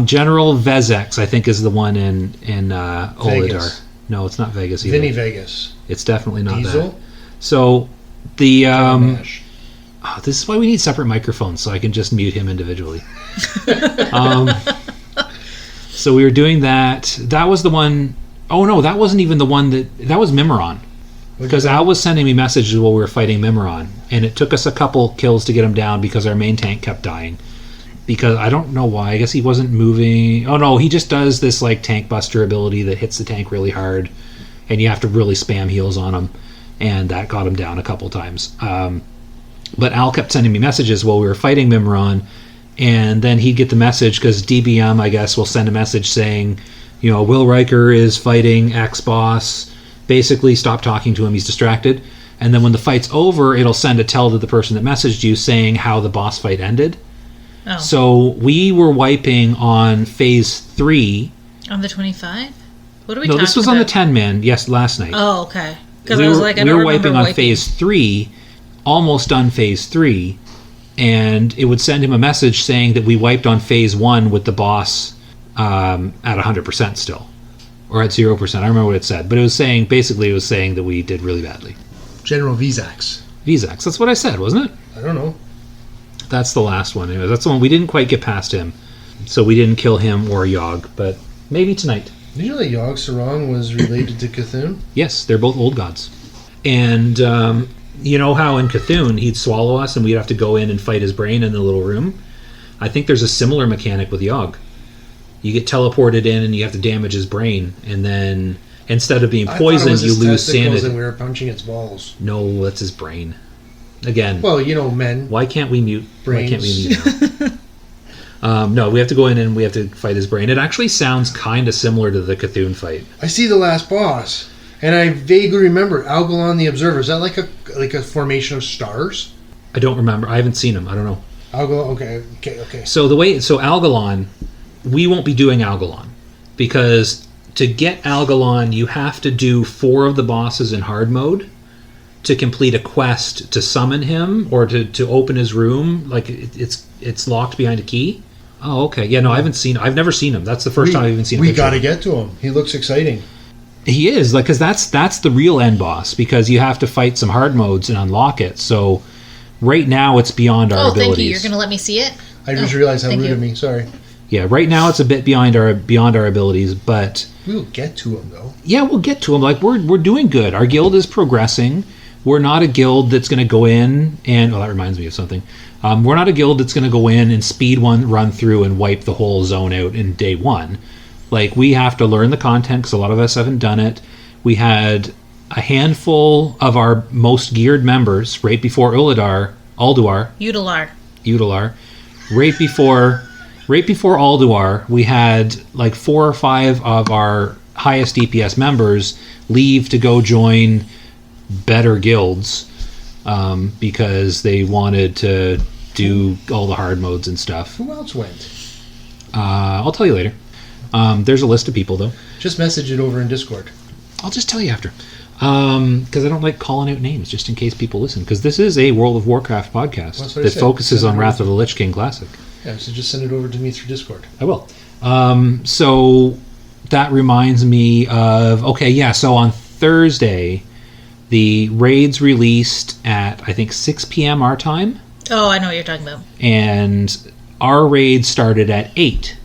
General Vezex, I think, is the one in Ulduar. No, it's not Vegas either. Vinny Vegas. It's definitely not Diesel? that. So, the... this is why we need separate microphones, so I can just mute him individually. So we were doing that. That was the one... Oh, no, that wasn't even the one that was Mimiron. Because Al was sending me messages while we were fighting Mimiron, and it took us a couple kills to get him down because our main tank kept dying. Because I don't know why. I guess he wasn't moving. Oh, no, he just does this like tank buster ability that hits the tank really hard, and you have to really spam heals on him, and that got him down a couple times. But Al kept sending me messages while we were fighting Mimiron, and then he'd get the message, because DBM, I guess, will send a message saying, you know, Will Riker is fighting X boss. Basically, stop talking to him. He's distracted. And then when the fight's over, it'll send a tell to the person that messaged you saying how the boss fight ended. Oh. So we were wiping on phase 3. On the 25? What are we talking about? No, this was on the 10-man, yes, last night. Oh, okay. Because I was like, I don't remember wiping on phase 3, almost done phase 3, and it would send him a message saying that we wiped on phase 1 with the boss at 100% still. Or at 0%. I don't remember what it said. But it was saying, basically, it was saying that we did really badly. General Vezax. Vezax. That's what I said, wasn't it? I don't know. That's the last one. Anyway, that's the one. We didn't quite get past him. So we didn't kill him or Yogg. But maybe tonight. Did you know that Yogg Sarong was related to Cthulhu? Yes, they're both old gods. And you know how in Cthulhu he'd swallow us and we'd have to go in and fight his brain in the little room? I think there's a similar mechanic with Yogg. You get teleported in and you have to damage his brain, and then instead of being poisoned, you lose sanity. And we were punching its balls. No, that's his brain. Again. Well, you know, men. Why can't we mute? Brains. Why can't we mute now? No, we have to go in and we have to fight his brain. It actually sounds kind of similar to the Cthulhu fight. I see the last boss, and I vaguely remember Algalon the Observer. Is that like a formation of stars? I don't remember. I haven't seen him. I don't know. Algalon. Okay. So Algalon. We won't be doing Algalon, because to get Algalon, you have to do 4 of the bosses in hard mode to complete a quest to summon him or to open his room. Like it's locked behind a key. Oh, okay. Yeah, no, I've never seen him. That's the first time I've even seen him. We got to get to him. He looks exciting. He is, like, because that's the real end boss, because you have to fight some hard modes and unlock it. So right now it's beyond our abilities. Oh, thank you. You're going to let me see it? I just realized how rude of me. Sorry. Yeah, right now it's a bit beyond our abilities, but we'll get to him though. Yeah, we'll get to him. Like we're doing good. Our guild is progressing. We're not a guild that's going to go in and that reminds me of something. We're not a guild that's going to go in and run through and wipe the whole zone out in day 1. Like, we have to learn the content because a lot of us haven't done it. We had a handful of our most geared members right before Ulduar. Right before Ulduar, we had like 4 or 5 of our highest DPS members leave to go join better guilds because they wanted to do all the hard modes and stuff. Who else went? I'll tell you later. There's a list of people, though. Just message it over in Discord. I'll just tell you after. Because I don't like calling out names, just in case people listen. Because this is a World of Warcraft podcast that focuses on Wrath of the Lich King Classic. Yeah, so just send it over to me through Discord. I will. So that reminds me of... Okay, yeah, so on Thursday, the raid's released at, I think, 6 p.m. our time. Oh, I know what you're talking about. And our raid started at 8.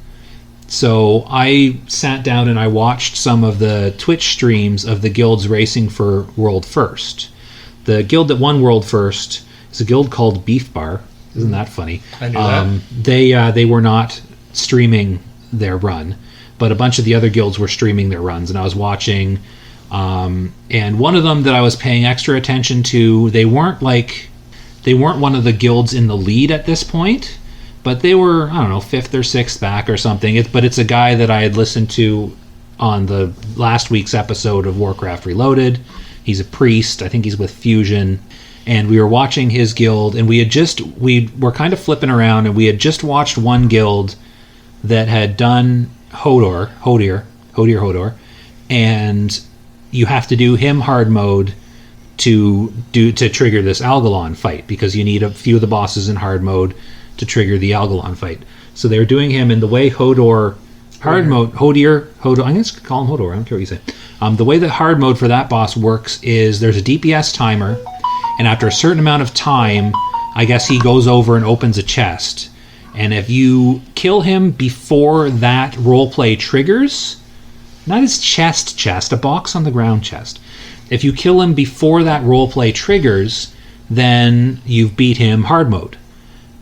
So I sat down and I watched some of the Twitch streams of the guilds racing for World First. The guild that won World First is a guild called Beef Bar. Isn't that funny? I knew that. They were not streaming their run, but a bunch of the other guilds were streaming their runs, and I was watching. And one of them that I was paying extra attention to, they weren't one of the guilds in the lead at this point, but they were, I don't know, 5th or 6th back or something. But it's a guy that I had listened to on the last week's episode of Warcraft Reloaded. He's a priest. I think he's with Fusion. And we were watching his guild, and we were kind of flipping around, and we had just watched one guild that had done Hodor, and you have to do him hard mode to trigger this Algalon fight, because you need a few of the bosses in hard mode to trigger the Algalon fight. So they were doing him in the way Hodor hard mode, Hodor, I'm going to call him Hodor, I don't care what you say. The way that hard mode for that boss works is there's a DPS timer, and after a certain amount of time, I guess he goes over and opens a chest. And if you kill him before that roleplay triggers, not his chest, a box on the ground chest. If you kill him before that roleplay triggers, then you've beat him hard mode.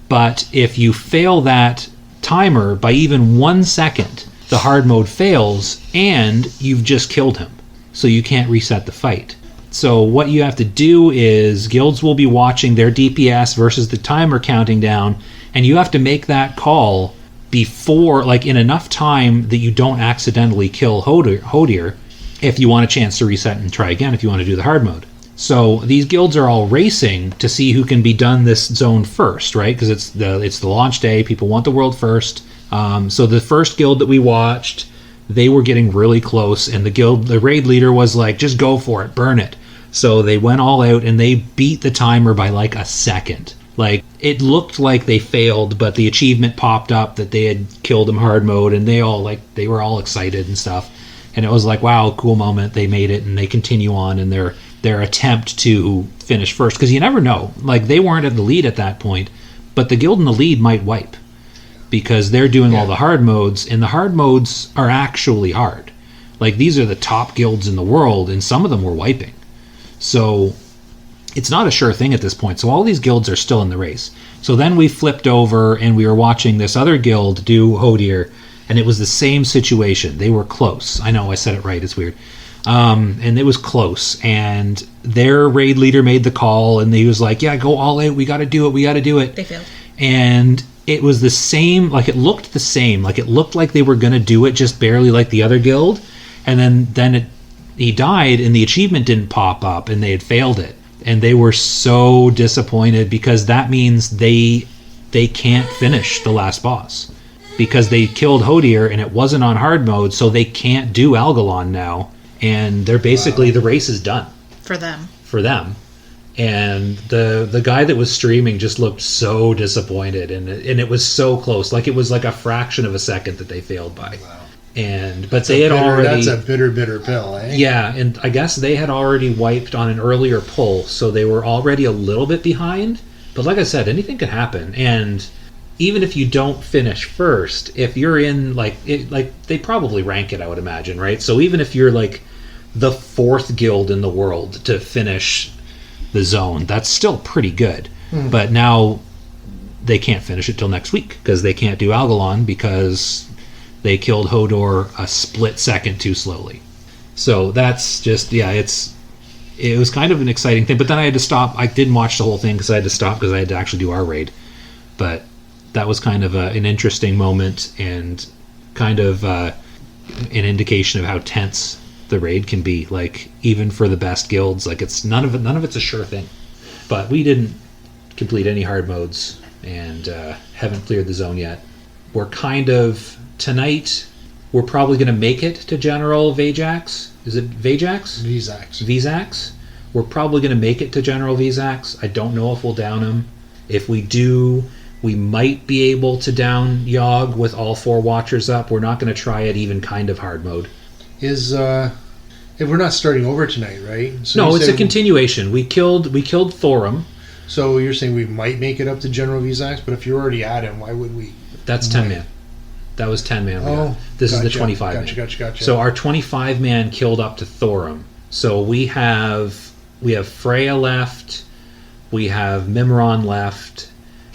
But if you fail that timer by even 1 second, the hard mode fails and you've just killed him. So you can't reset the fight. So what you have to do is guilds will be watching their DPS versus the timer counting down, and you have to make that call before, like in enough time that you don't accidentally kill Hodor if you want a chance to reset and try again if you want to do the hard mode. So these guilds are all racing to see who can be done this zone first, right? Because it's the launch day. People want the world first. So the first guild that we watched, they were getting really close, and the raid leader was like, just go for it, burn it. So they went all out, and they beat the timer by like a second. Like, it looked like they failed, but the achievement popped up that they had killed him hard mode, and they were all excited and stuff. And it was like, wow, cool moment, they made it, and they continue on in their attempt to finish first. Because you never know. Like, they weren't at the lead at that point, but the guild in the lead might wipe. Because they're doing all the hard modes, and the hard modes are actually hard. Like, these are the top guilds in the world, and some of them were wiping. So it's not a sure thing at this point. So all these guilds are still in the race. So then we flipped over and we were watching this other guild do Hodor, and it was the same situation. They were close. I know I said it right. It's weird. And it was close. And their raid leader made the call, and he was like, yeah, go all out. We got to do it. They failed. And it was the same. Like, it looked the same. Like, it looked like they were going to do it just barely like the other guild. And then he died, and the achievement didn't pop up, and they had failed it. And they were so disappointed, because that means they can't finish the last boss, because they killed Hodor and it wasn't on hard mode, so they can't do Algalon now, and they're basically the race is done for them. And the guy that was streaming just looked so disappointed, and it was so close. Like, it was like a fraction of a second that they failed by. Wow. But they had already... That's a bitter pill, eh? Yeah, and I guess they had already wiped on an earlier pull, so they were already a little bit behind. But like I said, anything could happen. And even if you don't finish first, if you're in, they probably rank it, I would imagine, right? So even if you're, like, the 4th guild in the world to finish the zone, that's still pretty good. But now they can't finish it till next week, because they can't do Algalon, because they killed Hodor a split second too slowly. So that's just, it was kind of an exciting thing. But then I had to stop. I didn't watch the whole thing because I had to stop, because I had to actually do our raid. But that was kind of an interesting moment, and kind of an indication of how tense the raid can be. Like, even for the best guilds, like, it's none of it's a sure thing. But we didn't complete any hard modes, and haven't cleared the zone yet. We're kind of... Tonight, we're probably going to make it to General Vajax. Is it Vajax? Vizax. We're probably going to make it to General Vizax. I don't know if we'll down him. If we do, we might be able to down Yogg with all 4 Watchers up. We're not going to try it even kind of hard mode. If we're not starting over tonight, right? So no, it's a continuation. We killed Thorum. So you're saying we might make it up to General Vizax, but if you're already at him, why would we? That's 10 man. That was 10-man. Oh, this is the gotcha, 25-man. Gotcha. So our 25-man killed up to Thorum. So we have Freya left. We have Mimron left.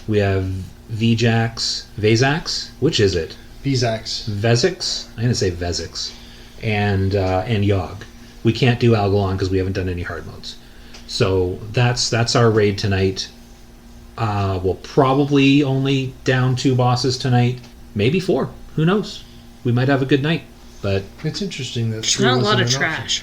We have Vazax. Which is it? Bezax. Vezix. I'm going to say Vezix. And Yogg. We can't do Algalon because we haven't done any hard modes. So that's our raid tonight. We'll probably only down 2 bosses tonight. Maybe 4. Who knows? We might have a good night. But It's interesting that There's not a lot of trash.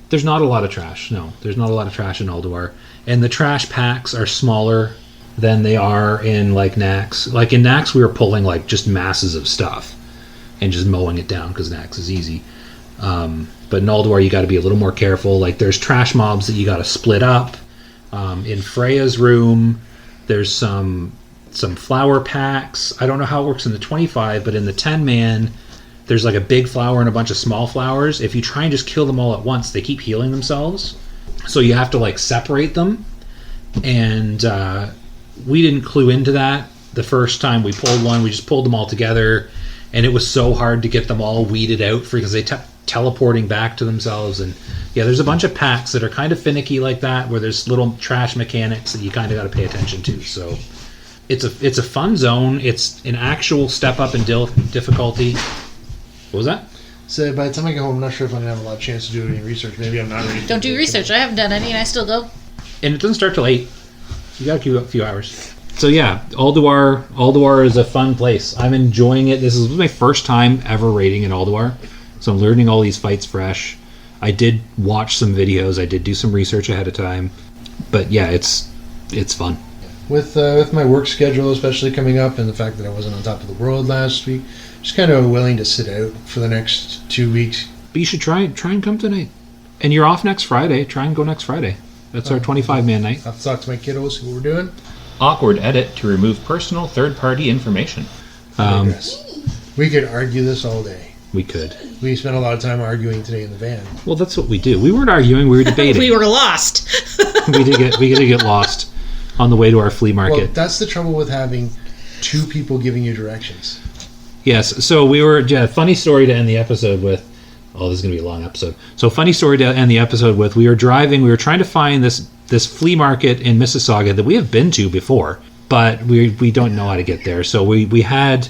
there's not a lot of trash. No, there's not a lot of trash in Ulduar. And the trash packs are smaller than they are in like Nax. Like in Nax, we were pulling like just masses of stuff and just mowing it down because Nax is easy. But in Ulduar, you got to be a little more careful. Like there's trash mobs that you got to split up. In Freya's room, there's some flower packs. I don't know how it works in the 25, but in the 10-man, there's like a big flower and a bunch of small flowers. If you try and just kill them all at once, they keep healing themselves. So you have to like separate them. And we didn't clue into that the first time we pulled one. We just pulled them all together, and it was so hard to get them all weeded out because they kept teleporting back to themselves. And yeah, there's a bunch of packs that are kind of finicky like that, where there's little trash mechanics that you kind of got to pay attention to. So it's a fun zone. It's an actual step up in difficulty. What was that? So by the time I get home, I'm not sure if I'm going to have a lot of chance to do any research. Maybe I'm not ready. Don't do research. I haven't done any, and I still go. And it doesn't start till 8. You got a few hours. So yeah, Ulduar is a fun place. I'm enjoying it. This is my first time ever raiding in Ulduar, so I'm learning all these fights fresh. I did watch some videos. I did do some research ahead of time. But yeah, it's fun. With my work schedule, especially coming up, and the fact that I wasn't on top of the world last week, just kind of willing to sit out for the next 2 weeks. But you should try and come tonight. And you're off next Friday. Try and go next Friday. That's our 25-man night. I'll have to talk to my kiddos, see what we're doing. Awkward edit to remove personal third-party information. We could argue this all day. We could. We spent a lot of time arguing today in the van. Well, that's what we do. We weren't arguing. We were debating. We were lost. we did get lost on the way to our flea market. Well, that's the trouble with having 2 people giving you directions. Yes. So we were. Yeah, funny story to end the episode with. Oh, this is going to be a long episode. So funny story to end the episode with. We were driving. We were trying to find this flea market in Mississauga that we have been to before, but we don't know how to get there. So we had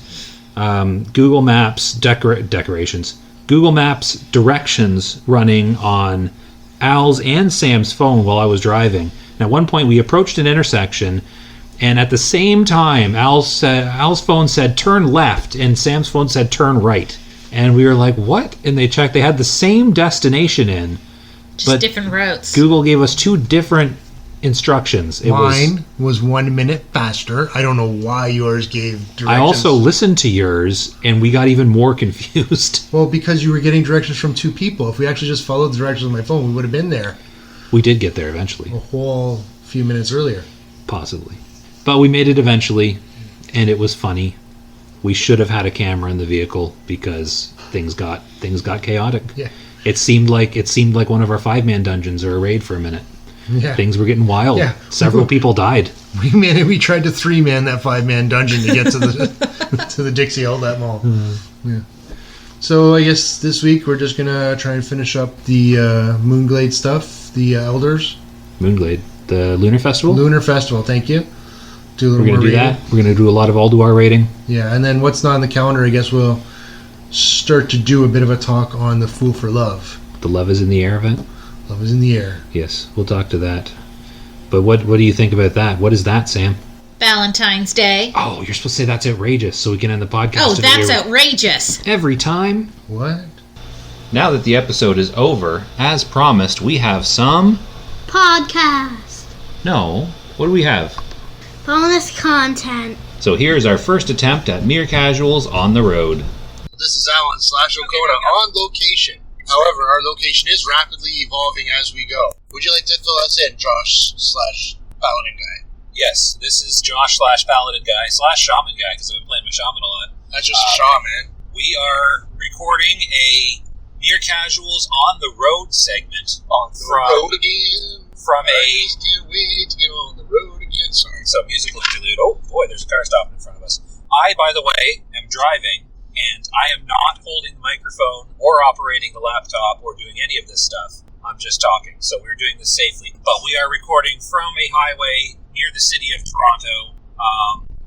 Google Maps decorations, Google Maps directions running on Al's and Sam's phone while I was driving. And at one point, we approached an intersection, and at the same time, Al's phone said turn left, and Sam's phone said turn right. And we were like, what? And they checked. They had the same destination in. Just different routes. Google gave us 2 different instructions. Mine was 1 minute faster. I don't know why yours gave directions. I also listened to yours, and we got even more confused. Well, because you were getting directions from 2 people. If we actually just followed the directions on my phone, we would have been there. We did get there eventually. A whole few minutes earlier. Possibly. But we made it eventually, and it was funny. We should have had a camera in the vehicle because things got chaotic. Yeah. It seemed like one of our 5-man dungeons or a raid for a minute. Yeah. Things were getting wild. Yeah. Several people died. We tried to 3-man that 5-man dungeon to get to the to the Dixie Outlet Mall. Yeah. So I guess this week we're just gonna try and finish up the Moonglade stuff, the Elders. Moonglade, the Lunar Festival. Lunar Festival. Thank you. Do a little We're more gonna do raiding. that. We're gonna do a lot of Ulduar raiding. Yeah, and then what's not on the calendar? I guess we'll start to do a bit of a talk on the Fool for Love. The Love is in the Air event. Love is in the air. Yes, we'll talk to that. But what do you think about that? What is that, Sam? Valentine's Day. Oh, you're supposed to say that's outrageous, so we can end the podcast. Oh, that's outrageous. Every time. What? Now that the episode is over, as promised, we have some... Podcast. No. What do we have? Bonus content. So here's our first attempt at Mere Casuals on the road. This is Alan / Okona on location. However, our location is rapidly evolving as we go. Would you like to fill us in, Josh / Paladin Guy? Yes, this is Josh / Paladin Guy / Shaman Guy because I've been playing my Shaman a lot. That's just a shaman. We are recording a Mere Casuals on the road segment On the road again. from I a just can't wait to get on the road again. Sorry. musical interlude. Oh boy, there's a car stopping in front of us. I, by the way, am driving and I am not holding the microphone or operating the laptop or doing any of this stuff. I'm just talking, so we're doing this safely. But we are recording from a highway near the city of Toronto.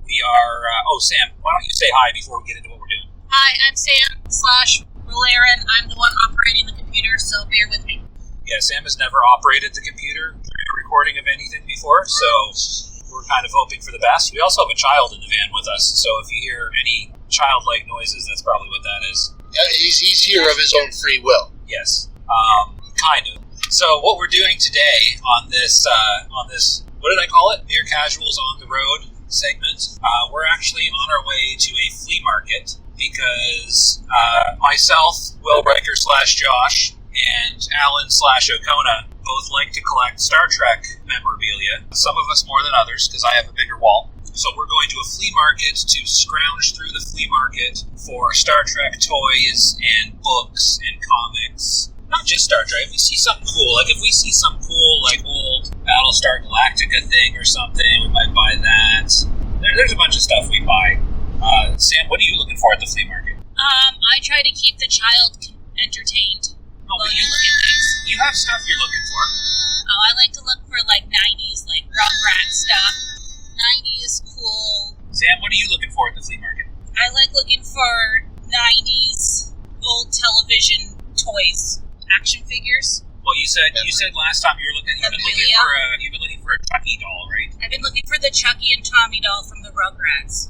We are... Sam, why don't you say hi before we get into what we're doing? Hi, I'm Sam /Rolaren. I'm the one operating the computer, so bear with me. Yeah, Sam has never operated the computer during a recording of anything before, so we're kind of hoping for the best. We also have a child in the van with us, so if you hear any childlike noises, that's probably what that is. Yeah, he's here of his own free will. Yes, kind of. So what we're doing today on this, what did I call it? Mere Casuals on the Road segment. We're actually on our way to a flea market because myself, Will Riker /Josh, and Alan /O'Kona both like to collect Star Trek memorabilia. Some of us more than others because I have a bigger wall. So we're going to a flea market to scrounge through the flea market for Star Trek toys and books and comics. Not just Star Trek. If we see something cool, like if we see some cool, like old Battlestar Galactica thing or something, we might buy that. There's a bunch of stuff we buy. Sam, what are you looking for at the flea market? I try to keep the child entertained. Oh, but you look at things. You have stuff you're looking for. Oh, I like to look for, 90s, Rugrat stuff. 90s, cool. Sam, what are you looking for at the flea market? I like looking for 90s old television toys. Action figures. Well, you said last time you've been looking for a Chucky doll, right? I've been looking for the Chucky and Tommy doll from the Rugrats.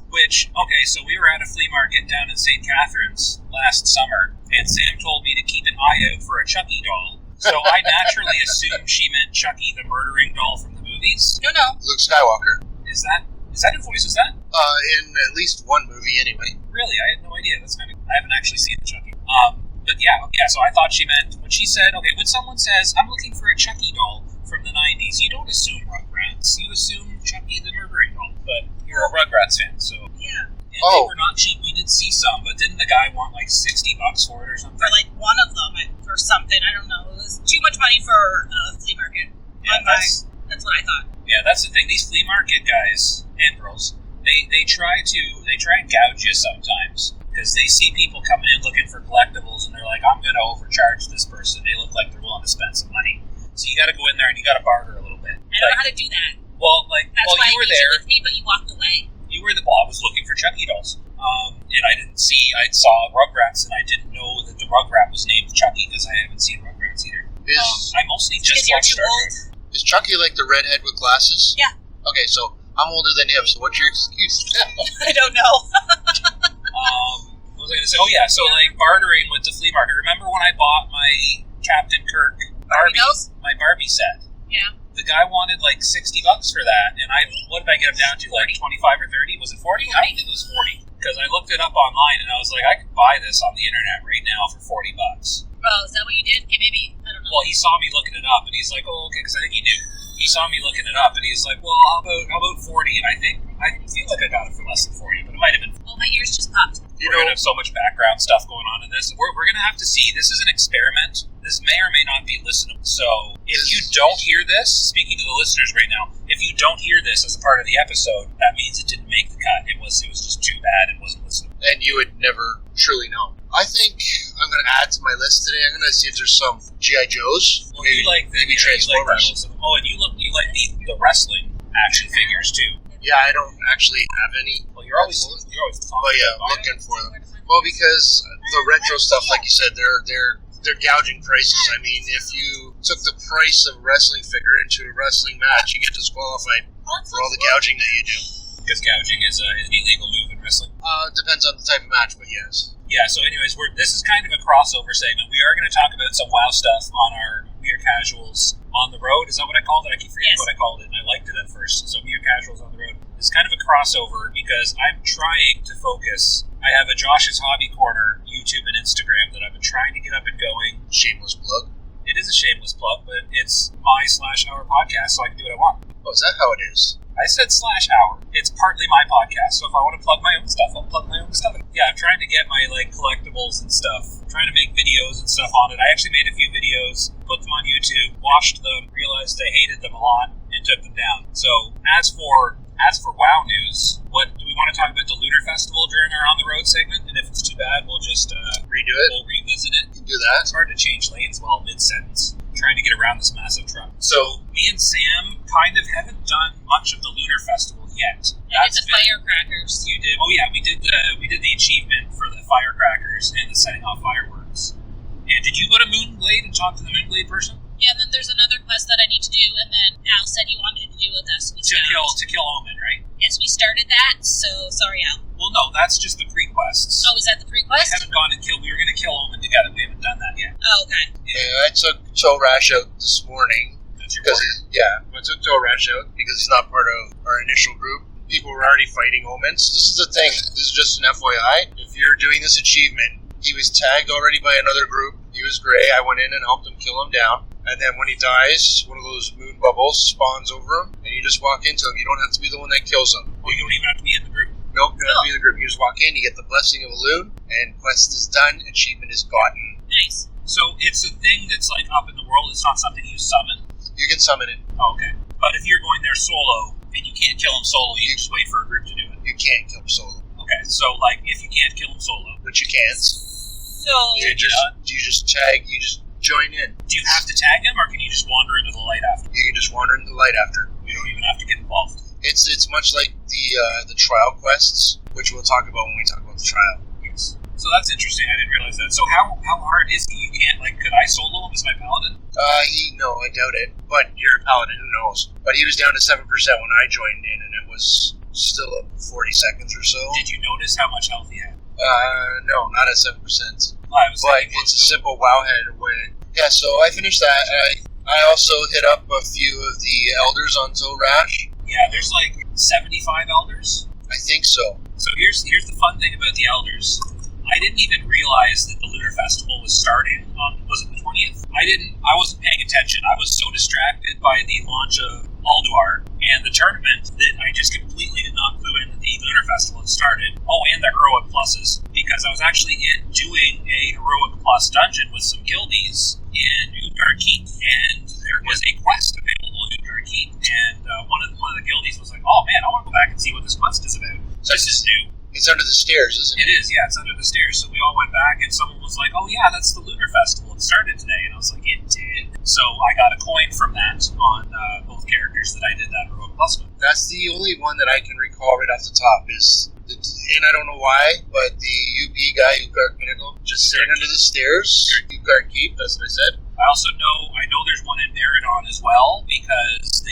So we were at a flea market down in St. Catharines last summer, and Sam told me to keep an eye out for a Chucky doll. So I naturally assumed she meant Chucky the murdering doll from the movies. No. Luke Skywalker. Is that who voices that? In at least one movie, anyway. Really? I had no idea. I haven't actually seen Chucky. But yeah, so I thought she meant, when she said, okay, when someone says, I'm looking for a Chucky doll from the 90s, you don't assume Rugrats. You assume Chucky the murdering doll. But you're a Rugrats fan, so... Yeah. And they were not cheap. We did see some, but didn't the guy want $60 for it or something? For one of them, or something. I don't know. It was too much money for a flea market. Yeah, that's what I thought. Yeah, that's the thing. These flea market guys and girls, they try and gouge you sometimes. Because they see people coming in looking for collectibles, and they're like, I'm going to overcharge this person. They look like they're willing to spend some money. So you got to go in there and you got to barter a little bit. I don't know how to do that. That's why you were there with me, but you walked away. I was looking for Chucky dolls. And I saw Rugrats, and I didn't know that the Rugrat was named Chucky because I haven't seen Rugrats either. I mostly just watch Star Trek. Is Chucky like the redhead with glasses? Yeah. Okay, so I'm older than him, so what's your excuse now? I don't know. What was I going to say? Oh, yeah, so bartering with the flea market. Remember when I bought my Captain Kirk my Barbie set? Yeah. The guy wanted $60 for that, and what did I get him down to? 25 or 30? Was it 40? I don't think it was 40. Because I looked it up online, and I was like, I could buy this on the internet right now for $40. Oh, is that what you did? Okay, maybe. I don't know. Well, he saw me looking it up, and he's like, oh, okay, because I think he knew. He saw me looking it up, and he's like, well, how about 40? And I feel like I got it for less than 40, but it might have been. Well, my ears just popped. We're going to have so much background stuff going on in this. We're going to have to see. This is an experiment. This may or may not be listenable. So if you don't hear this, speaking to the listeners right now, if you don't hear this as a part of the episode, that means it didn't make the cut. It was just too bad and wasn't listenable. And you would never truly know. I think I'm going to add to my list today. I'm going to see if there's some G.I. Joes. Well, maybe Transformers. You like the wrestling action figures too. Yeah, I don't actually have any. Well, you're always talking about looking for them. Well, because the retro stuff, like you said, they're gouging prices. I mean, if you took the price of a wrestling figure into a wrestling match, you get disqualified for all the gouging that you do. Because gouging is an illegal move in wrestling. Depends on the type of match, but yes. Yeah, so anyways, this is kind of a crossover segment. We are going to talk about some WoW stuff on our Mere Casuals on the Road. Is that what I called it? I keep forgetting what I called it, and I liked it at first. So Mere Casuals on the Road. It's kind of a crossover because I'm trying to focus. I have a Josh's Hobby Corner YouTube and Instagram that I've been trying to get up and going. Shameless plug. It is a shameless plug, but it's my/our podcast, so I can do what I want. Oh, is that how it is? I said /our. It's partly my podcast, so if I want to plug my own stuff, I'll plug my own stuff. Yeah, I'm trying to get my collectibles and stuff. I'm trying to make videos and stuff on it. I actually made a few videos, put them on YouTube, watched them, realized I hated them a lot, and took them down. So as for As for WoW news, what do we want to talk about the Lunar Festival during our On the Road segment? And if it's too bad, we'll just Redo it. We'll revisit it. You can do that. It's hard to change lanes while mid-sentence, trying to get around this massive truck. So me and Sam kind of haven't done much of the Lunar Festival yet. I did the firecrackers. You did? Oh yeah, we did the achievement for the firecrackers and the setting off fireworks. And did you go to Moonblade and talk to the Moonblade person? Yeah, and then there's another quest that I need to do, and then Al said he wanted to do with us. To kill Omen, right? Yes, we started that, so sorry, Al. Well, no, that's just the pre-quests. Oh, is that the pre-quest? We haven't gone and killed. We were going to kill Omen together. We haven't done that yet. Oh, okay. Yeah, I took Toe Rash out this morning. That's your Because work. I took Toe Rash out because he's not part of our initial group. People were already fighting Omens. This is the thing. This is just an FYI. If you're doing this achievement, he was tagged already by another group. He was gray. I went in and helped him kill him down. And then when he dies, one of those moon bubbles spawns over him, and you just walk into him. You don't have to be the one that kills him. Well, you don't even have to be in the group. Nope, you don't have to be in the group. You just walk in, you get the blessing of a loon, and quest is done, achievement is gotten. Nice. So it's a thing that's like up in the world. It's not something you summon. You can summon it. Oh, okay. But if you're going there solo and you can't kill him solo, you just wait for a group to do it. You can't kill him solo. Okay, so like if you can't kill him solo, But you can't. So, You just tag, you just join in. do you have to tag him, or can you just wander into the light after? You can just wander into the light after. You don't even have to get involved. It's much like the trial quests, which we'll talk about when we talk about the trial. Yes. So that's interesting. I didn't realize that. So how hard is he? You can't could I solo him as my paladin? No, I doubt it. But you're a paladin, who knows? But he was down to 7% when I joined in, and it was still up 40 seconds or so. Did you notice how much health he had? No, not at 7%. I was But thinking it's a simple wowhead way. Yeah, so I finished that. I also hit up a few of the elders on Toe Rash. Yeah, there's like 75 elders. I think so. So here's the fun thing about the elders. I didn't even realize that the Lunar Festival was starting on, was it the 20th? I wasn't paying attention. I was so distracted by the launch of Ulduar and the tournament that I just completely did not clue in that the Lunar Festival had started. Oh, and the Heroic Pluses, because I was actually doing a Heroic Plus dungeon with some guildies in Ulduar Keep, and there was a quest available in Ulduar Keep, and one of the guildies was like, oh man, I want to go back and see what this quest is about. So this is new. It's under the stairs, isn't it? It is, yeah, it's under the stairs. So we all went back, and someone was like, oh yeah, that's the Lunar Festival. It started today. And I was like, it did. So I got a coin from that on both characters that I did that Heroic Plus with. That's the only one that I can recall right off the top and I don't know why, but the UB guy, Ulduar Pinnacle, just sitting under the stairs. Ulduar Keep, that's what I said. I also know there's one in Meridon as well, because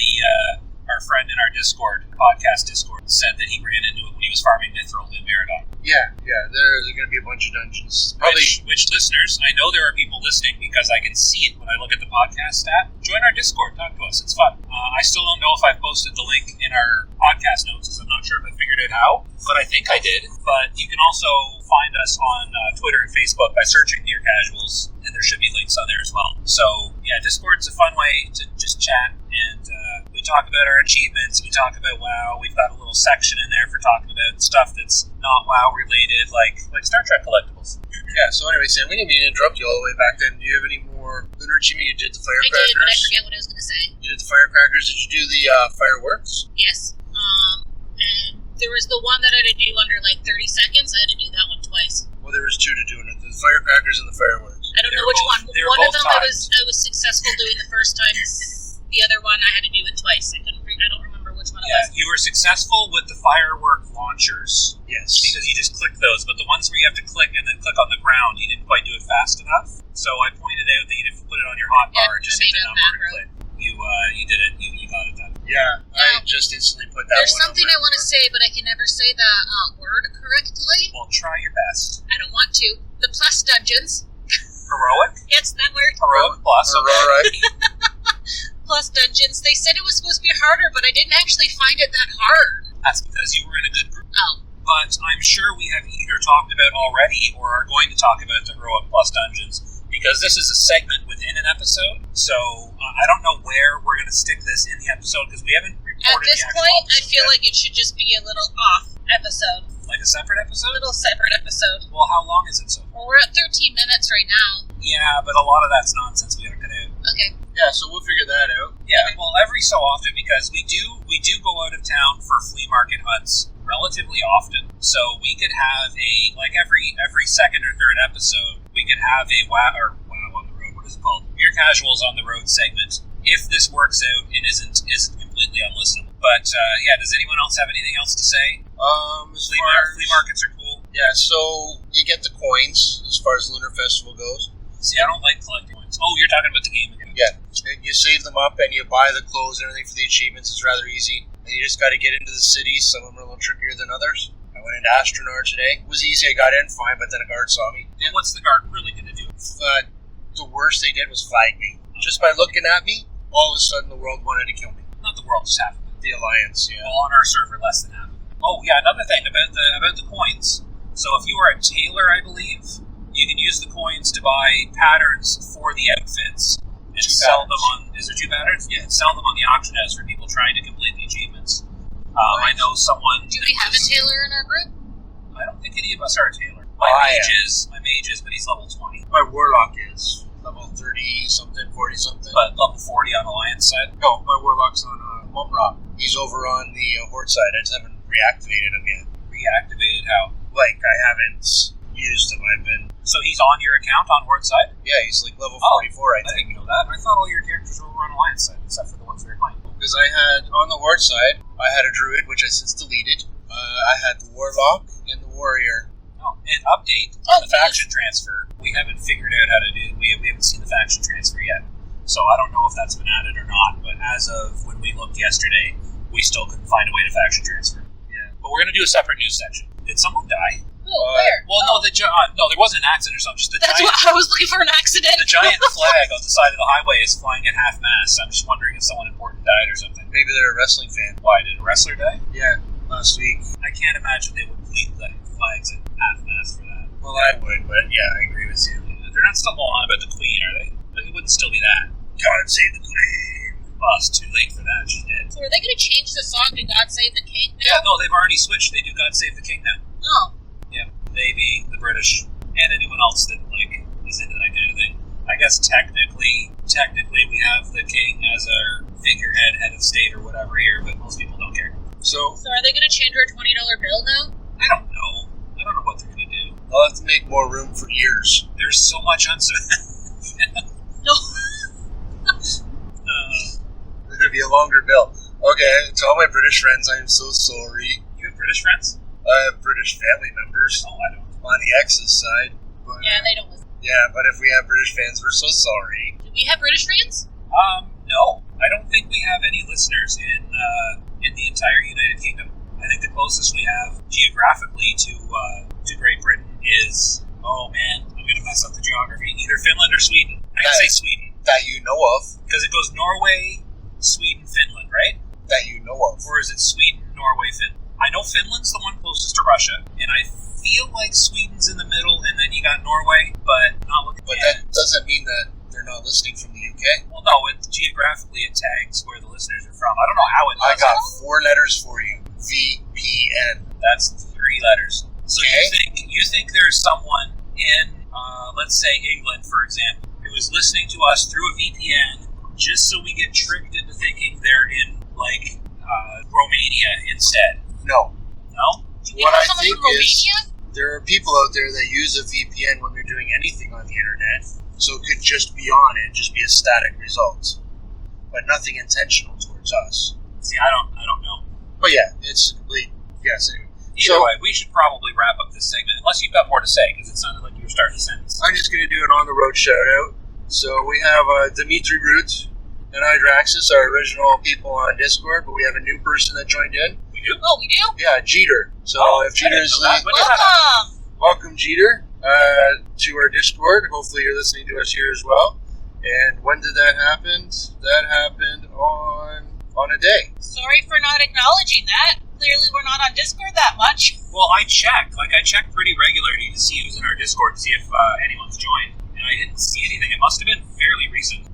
our friend in our Discord, podcast Discord, said that he ran into it when he was farming Mithril in Meridon. Yeah, there's going to be a bunch of dungeons. Probably. Which listeners, I know there are people listening because I can see it when I look at the podcast stat. Join our Discord, talk to us, it's fun. I still don't know if I've posted the link in our podcast notes, because I'm not sure if I figured it out, but I think I did. But you can also find us on Twitter and Facebook by searching Near Casuals, and there should be links on there as well. So, yeah, Discord's a fun way to just chat, and we talk about our achievements, we talk about WoW, we've got a little section in there for talking about stuff that's not WoW related, like Star Trek collectibles. Yeah, so anyway, Sam, we didn't mean to interrupt you all the way back then. Do you have any more Lunar achievement? You did the I firecrackers. did, but I forget what I was going to say. You did the firecrackers. Did you do the fireworks? Yes. And there was the one that I had to do under like 30 seconds. I had to do that one twice. Well, there was two to do it. The firecrackers and the fireworks. I don't know which one. One of them I was successful doing the first time. The other one I had to do it twice. I don't remember which one it was. You were successful with the firework launchers. Yes. Because you just clicked those, but the ones where you have to click and then click on the ground, you didn't quite do it fast enough. So I pointed out that you'd have to put it on your hotbar and just hit the number and click. You did it. You got it done. Yeah, I just instantly put that There's one something on I want to say, but I can never say the word correctly. Well, try your best. I don't want to. The plus dungeons. Heroic? It's that word. Heroic plus. Aurora. Plus dungeons. They said it was supposed to be harder, but I didn't actually find it that hard. That's because you were in a good group. Oh. But I'm sure we have either talked about already or are going to talk about the Heroic Plus dungeons, because this is a segment within an episode. So I don't know where we're going to stick this in the episode, because we haven't recorded At this the actual point, I episode feel yet. like it should just be a little off episode. Like a separate A episode? little separate episode. Well, how long is it so far? Well, we're at 13 minutes right now. Yeah, but a lot of that's nonsense we gotta cut out. Okay. Yeah, so we'll figure that out. Yeah, well, every so often, because we do go out of town for flea market hunts relatively often. So we could have every second or third episode, we could have a wow on the road. What is it called? Mere Casuals on the Road segment. If this works out and isn't completely unlistenable. But does anyone else have anything else to say? Flea markets are cool. Yeah, so you get the coins as far as Lunar Festival goes. See, I don't like collecting coins. Oh, you're talking about the game again. Yeah, and you save them up and you buy the clothes and everything for the achievements. It's rather easy. And you just got to get into the city. Some of them are a little trickier than others. I went into Astronaut today. It was easy. I got in fine, but then a guard saw me. And what's the guard really going to do? The worst they did was flag me. Just by looking at me, all of a sudden the world wanted to kill me. Not the world, just half of it. The Alliance, yeah. Well, on our server, less than half of it. Oh, yeah, another thing about the coins. So if you are a tailor, I believe, you can use the coins to buy patterns for the outfits and sell them on. Is there 2 patterns? Yeah, sell them on the auction house for people trying to complete the achievements. I know someone. Do we have a tailor in our group? I don't think any of us are a tailor. My mage is, but he's level 20. My Warlock is level 30 something, 40 something. But level 40 on Alliance side. No, my Warlock's on Mumrock. He's over on the Horde side. I just haven't reactivated him yet. Reactivated how? Like, I haven't used him. I've been. So he's on your account on Horde side? Yeah, he's like level 44, I think. I think. didn't know that. I thought all your characters were over on Alliance side, except for the ones we were playing. Because I had, on the Horde side, I had a Druid, which I since deleted. I had the Warlock and the Warrior. Oh, and update on the faction transfer. We haven't figured out how to do. We haven't seen the faction transfer yet, so I don't know if that's been added or not. But as of when we looked yesterday, we still couldn't find a way to faction transfer. Yeah, but we're gonna do a separate news section. Did someone die? Where? Well, no, there wasn't an accident or something. Just That's what I was looking for, an accident. The giant flag on the side of the highway is flying at half mast. I'm just wondering if someone important died or something. Maybe they're a wrestling fan. Why, did a wrestler die? Yeah, last week. I can't imagine they would leave the flags at half mast for that. Well, I would, but yeah, I agree with you. They're not still going on about the Queen, are they? Like, it wouldn't still be that. God save the Queen. Well, it's too late for that. She's dead. So are they going to change the song to God Save the King now? Yeah, no, they've already switched. They do God Save the King now. Oh. Yeah, they being the British and anyone else that is into that kind of thing. I guess technically we have the King as our figurehead, head of state or whatever here, but most people don't care. So are they going to change our $20 bill now? I don't know. I don't know what they're going to do. I'll have to make more room for ears. There's so much uncertainty. No. There's going to be a longer bill. Okay, to all my British friends, I am so sorry. You have British friends? I have British family members. Oh, I don't. On the X's side. But, Yeah, they don't listen. Yeah, but if we have British fans, we're so sorry. Do we have British fans? No. I don't think we have any listeners in the entire United Kingdom. I think the closest we have geographically to Great Britain is, oh man, I'm going to mess up the geography, either Finland or Sweden. I'm going to say Sweden. That you know of. Because it goes Norway, Sweden, Finland, right? That you know of. Or is it Sweden, Norway, Finland? I know Finland's the one closest to Russia, and I feel like Sweden's in the middle, and then you got Norway, but not looking. But that doesn't mean that they're not listening from the UK. Well, no, geographically it tags where the listeners are from. I don't know how it does. I got 4 letters for you. VPN. That's 3 letters. So okay. you think there's someone in, let's say England, for example, who is listening to us through a VPN just so we get tricked into thinking they're in, like, Romania instead? No. No? What I think is there are people out there that use a VPN when they're doing anything on the internet, so it could just be on it, just be a static result, but nothing intentional towards us. See, I don't know. But yeah, it's complete guess. Anyway. Either way, we should probably wrap up this segment, unless you've got more to say, because it sounded like you were starting a sentence. I'm just going to do an on-the-road shout-out. So we have Dimitri Brute and Hydraxis, our original people on Discord, but we have a new person that joined in. We do? Oh, we do? Yeah, Jeter. So if Jeter's welcome, Jeter, to our Discord. Hopefully you're listening to us here as well. And when did that happen? That happened on a day. Sorry for not acknowledging that. Clearly we're not on Discord that much. Well, I check pretty regularly to see who's in our Discord, to see if anyone's joined. And I didn't see anything. It must have been fairly recent.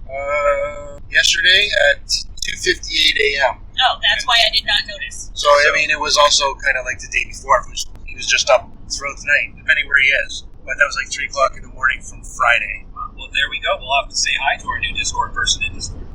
Yesterday at 2:58 a.m. Oh, that's why I did not notice. So, I mean, it was also kind of like the day before. He was just up throughout the night, depending where he is. But that was like 3 o'clock in the morning from Friday. Well, there we go. We'll have to say hi to our new Discord person in Discord.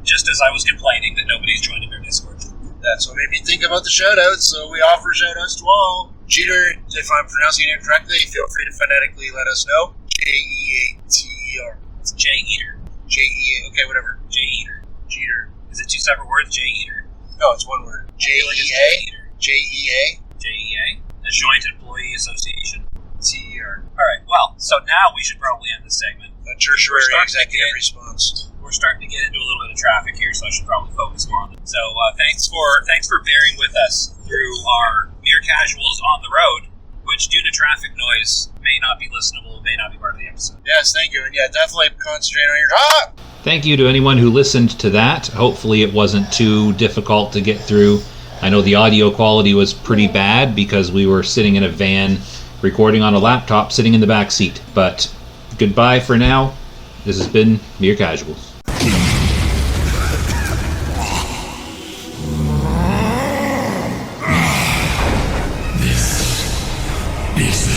just as I was complaining that nobody's joining their Discord. That's what made me think about the shoutouts, so we offer shoutouts to all. Jeter, if I'm pronouncing it correctly, feel free to phonetically let us know. Jeater. It's J-Eater. J-E-A, okay, whatever. J-Eater. Jeter. Is it two separate words? J-Eater. No, it's one word. J-E-A. J-E-A. J-E-A. The Joint Employee Association. T-E-R. Alright, well, so now we should probably end this segment. A tertiary We're starting to executive get- response. We're starting to get into a little bit of traffic here, so I should probably focus more on it. So thanks for bearing with us through our mere casuals on the road, which due to traffic noise may not be listenable, may not be part of the episode. Yes, thank you. And yeah, definitely concentrate on your... Thank you to anyone who listened to that. Hopefully it wasn't too difficult to get through. I know the audio quality was pretty bad because we were sitting in a van recording on a laptop sitting in the back seat. But goodbye for now. This has been Mere Casuals. This